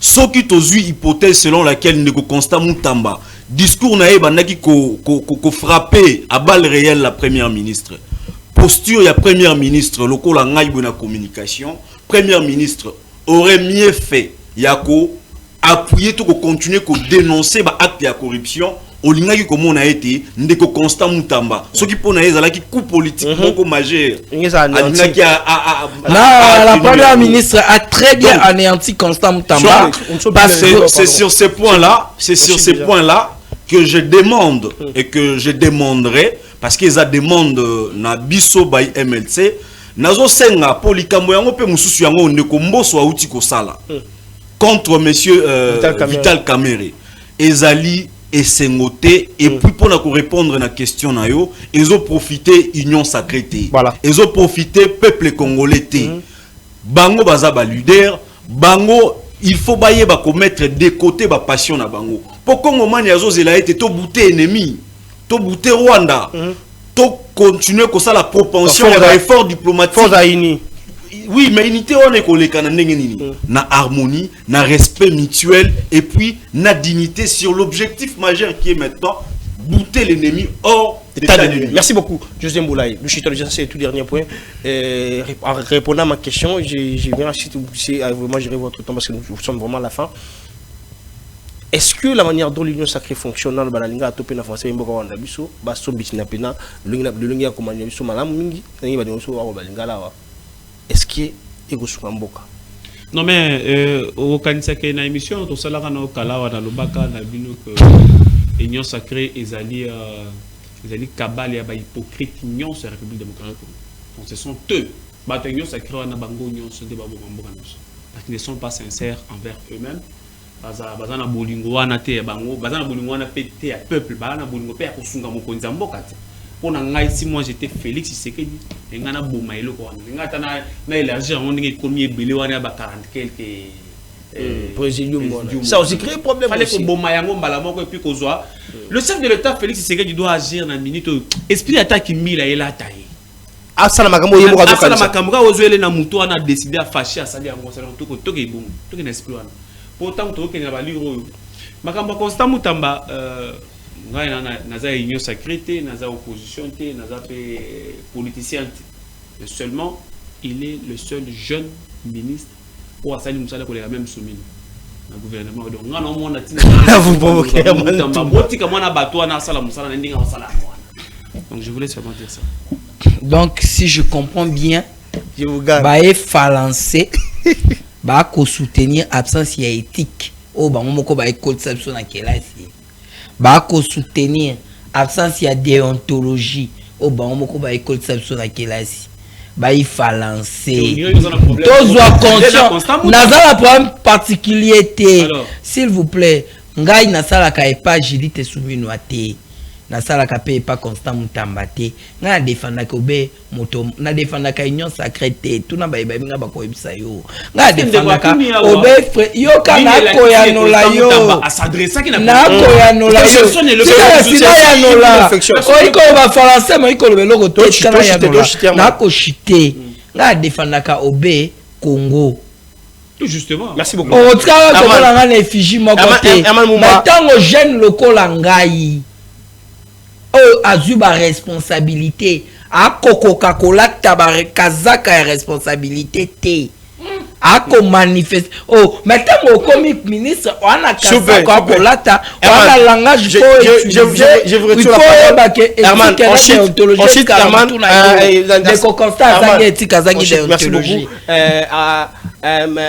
ce qui est une hypothèse selon laquelle Ndeko Constant Mutamba discours naé bandaki ko frapper à balle réelle la première ministre. Posture ya première ministre loko la ngai bona communication. Première ministre aurait mieux fait yako appuyer tout ko continuer ko dénoncer ba acte ya corruption. Olingaki comme on a été Ndeko Constant Mutamba. Ce qui pona ezalaki coup politique beaucoup majeur. La première ministre a très bien anéanti Constant Mutamba. C'est sur ces points-là, que je demande et que je demanderai parce qu'ils a demande na biso by MLC nazo senga polikambo yango pe mususu yango ndeko mboso auti ko sala contre monsieur Vital Kamerhe ezali esengote et puis pour na répondre na question na yo ils ont profité union sacrée voilà ils ont profité peuple congolais bango baza ba leader bango il faut bailler ba commettre de côté ba passion na bango pour Congo mani azozela été to bouter ennemi to bouter Rwanda to continuer comme ça la propension à effort diplomatique oui mais unité on est koleka na ndenge nini na harmonie na respect mutuel et puis na dignité sur l'objectif majeur qui est maintenant bouter l'ennemi hors d'état de nuit. Merci beaucoup José Mboulaye. Le chita déjà c'est le tout dernier point en répondant à ma question je viens assister à vraiment gérer votre temps parce que nous sommes vraiment à la fin. Est-ce que la manière dont l'union sacrée fonctionne dans le banalinga a topé na français mboka wanda biso ba sombiti na pena l'union ya komanya biso malamu mingi ngi ba biso wa balinga lawa est-ce que ego mboka non mais au kanisa ke na émission to sala kana okalawa na lobaka na bino que union sacrée ezali kabale ya ba hypocrite union sur la République démocratique donc ce sont eux ba union sacrée na bango union se débat mboka parce qu'ils ne sont pas sincères envers eux-mêmes. Bazana bolingo wana te bango bazana bolingo wana pété à peuple bazana bolingo pe ya kosunga mokonzi mboka te pona ngai si moi j'étais Félix Tshisekedi ngana boma eloko wana ngata na élargir on ndenge komi ebele wana ba 40 quelques présidium ça aussi crée problème fallait ko boma yango mbala moko et puis kozwa le chef de l'état Félix Tshisekedi doit agir na minute esprit attaque mila ela taille asala makambo yebo ka asala makambo ka ozwele na muto wana décider à fâcher asali yango sala to ko ebongo to ke na esprit wana pourtant to ke na ba liro makambo Constant Mutamba ngai naza union sacrée naza opposition naza politicien seulement il est le seul jeune ministre pour asali musala ko la même soumine na gouvernement donc ngana o mona tina vous provoquez Mutamba botika mwana bato na sala musala na ndinga wasala mwana donc je voulais seulement dire ça donc si je comprends bien je vous garde ba e falancer ba ko soutenir absence ya éthique o ba momoko ba école sabso na kelasi ba ko soutenir absence ya déontologie o ba momoko ba école sabso na kelasi ba y falancer tozwa conscience nazala problème particulier s'il vous plaît ngai nasala ka epa Judith Soumino ate nasala ka pe pas Constant Mutamba te nga défendre ko be moto na défendre ka union sacrée te tuna ba nga ba ko ebisa yo nga défendre ka obe yo kana ko ya no la yo na ko ya no la yo sina ya no la o iko ba français mo iko le logo to kana ya no la na ko chité nga défendre ka obe Congo Tout justement. Merci beaucoup. On tient à la effigie mon côté. Mais tant que jeune local angai, azuba responsabilité. A Coca-Cola tabare kazaka responsabilité té. A ko manifeste. Oh, maintenant au comique ministre, on a kazaka kolata, on a langage je vous retire la parole. Herman, ensuite Herman, merci beaucoup.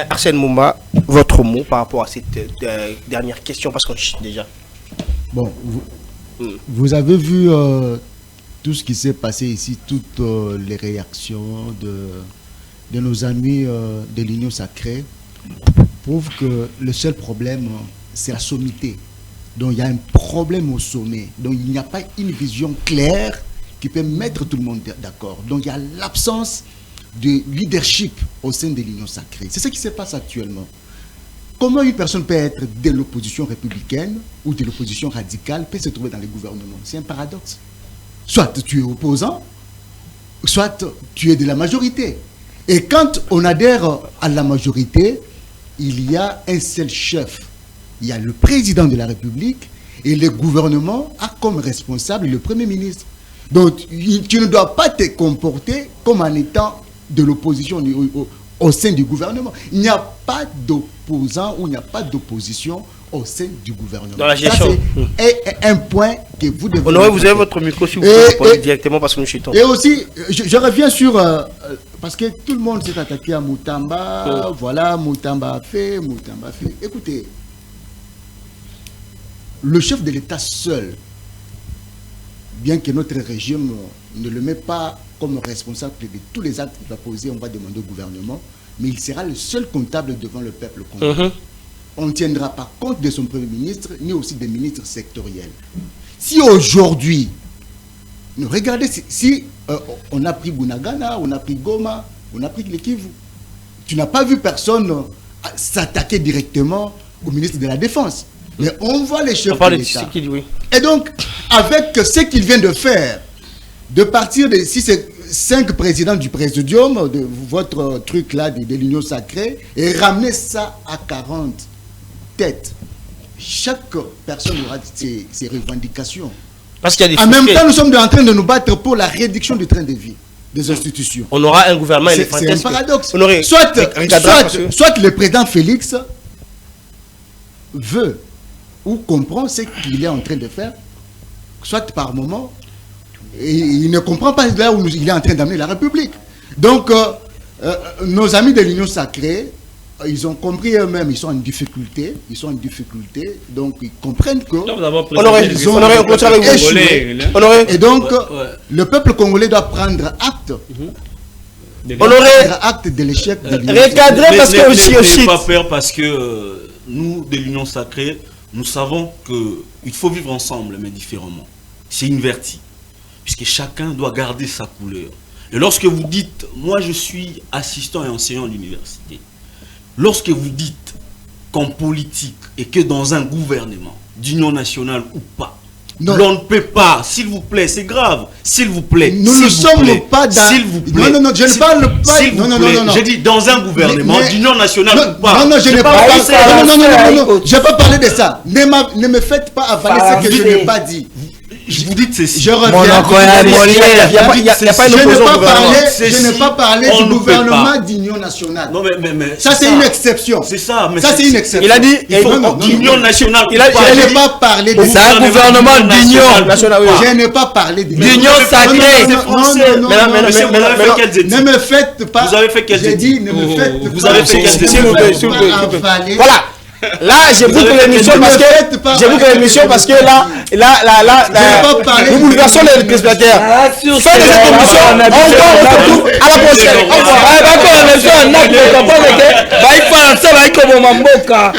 Arsène Moumba, votre mot par rapport à cette dernière question parce qu'on chute déjà. Bon, vous avez vu tout ce qui s'est passé ici, toutes les réactions de nos amis de l'Union Sacrée prouvent que le seul problème, c'est la sommité. Donc il y a un problème au sommet. Donc il n'y a pas une vision claire qui peut mettre tout le monde d'accord. Donc il y a l'absence de leadership au sein de l'Union Sacrée. C'est ce qui se passe actuellement. Comment une personne peut être de l'opposition républicaine ou de l'opposition radicale peut se trouver dans le gouvernement? C'est un paradoxe. Soit tu es opposant, soit tu es de la majorité. Et quand on adhère à la majorité, il y a un seul chef. Il y a le président de la République et le gouvernement a comme responsable le Premier ministre. Donc, tu ne dois pas te comporter comme en étant de l'opposition au sein du gouvernement. Il n'y a pas d'opposant ou il n'y a pas d'opposition au sein du gouvernement. Dans la gestion. C'est un point que vous devez... Honoré, vous avez votre micro si vous pouvez répondre directement parce que nous chutons. Et aussi, je reviens sur... parce que tout le monde s'est attaqué à Moutamba. Voilà, Moutamba a fait. Écoutez, le chef de l'État seul, bien que notre régime ne le met pas comme responsable de tous les actes qu'il va poser, on va demander au gouvernement, mais il sera le seul comptable devant le peuple congolais. On ne tiendra pas compte de son Premier ministre, ni aussi des ministres sectoriels. Si aujourd'hui, regardez, si on a pris Bunagana, on a pris Goma, on a pris le Kivu, tu n'as pas vu personne s'attaquer directement au ministre de la Défense. Mais on voit les chefs de l'État. Et donc, avec ce qu'il vient de faire, de partir de... Si c'est 5 présidents du présidium, de votre truc là, de l'Union Sacrée, et ramener ça à 40 têtes. Chaque personne aura ses revendications. Parce qu'il y a des en même temps, nous sommes en train de nous battre pour la réduction du train de vie des institutions. On aura un gouvernement éléphantique. C'est un paradoxe. Soit le président Félix veut ou comprend ce qu'il est en train de faire, soit par moment, et il ne comprend pas là où il est en train d'amener la République. Donc, nos amis de l'Union Sacrée, ils ont compris eux-mêmes, ils sont en difficulté, donc ils comprennent que... Et donc, le peuple congolais doit prendre acte. Acte de l'échec de l'Union Sacrée. Parce que pas peur parce que nous, de l'Union Sacrée, nous savons qu'il faut vivre ensemble, mais différemment. C'est inverti. Puisque chacun doit garder sa couleur. Et lorsque vous dites, moi je suis assistant et enseignant à l'université, lorsque vous dites qu'en politique et que dans un gouvernement, d'union nationale ou pas, l'on ne peut pas, s'il vous plaît, c'est grave, s'il vous plaît, nous ne sommes pas dans... S'il vous plaît. Non, je ne parle pas... Non. J'ai dit dans un gouvernement, d'union nationale ou pas. Non, je n'ai pas parlé de ça. Ne me faites pas avaler ce que je n'ai pas dit. Je vous dis que c'est... Je reviens. Je n'ai pas parlé du gouvernement d'union nationale. Non, mais ça, c'est une exception. C'est ça. Ça, c'est une exception. Il a dit d'union nationale. Je n'ai pas parlé de... C'est un gouvernement d'union nationale. Je n'ai pas parlé de... D'union sacrée. Ne me faites pas... Vous avez fait quel... J'ai dit, ne me faites pas... Vous avez fait quel... Voilà. Là, j'ai vu que l'émission parce que là, nous bouleversons les téléspectateurs. Fin de cette émission, on va à la prochaine. Au revoir.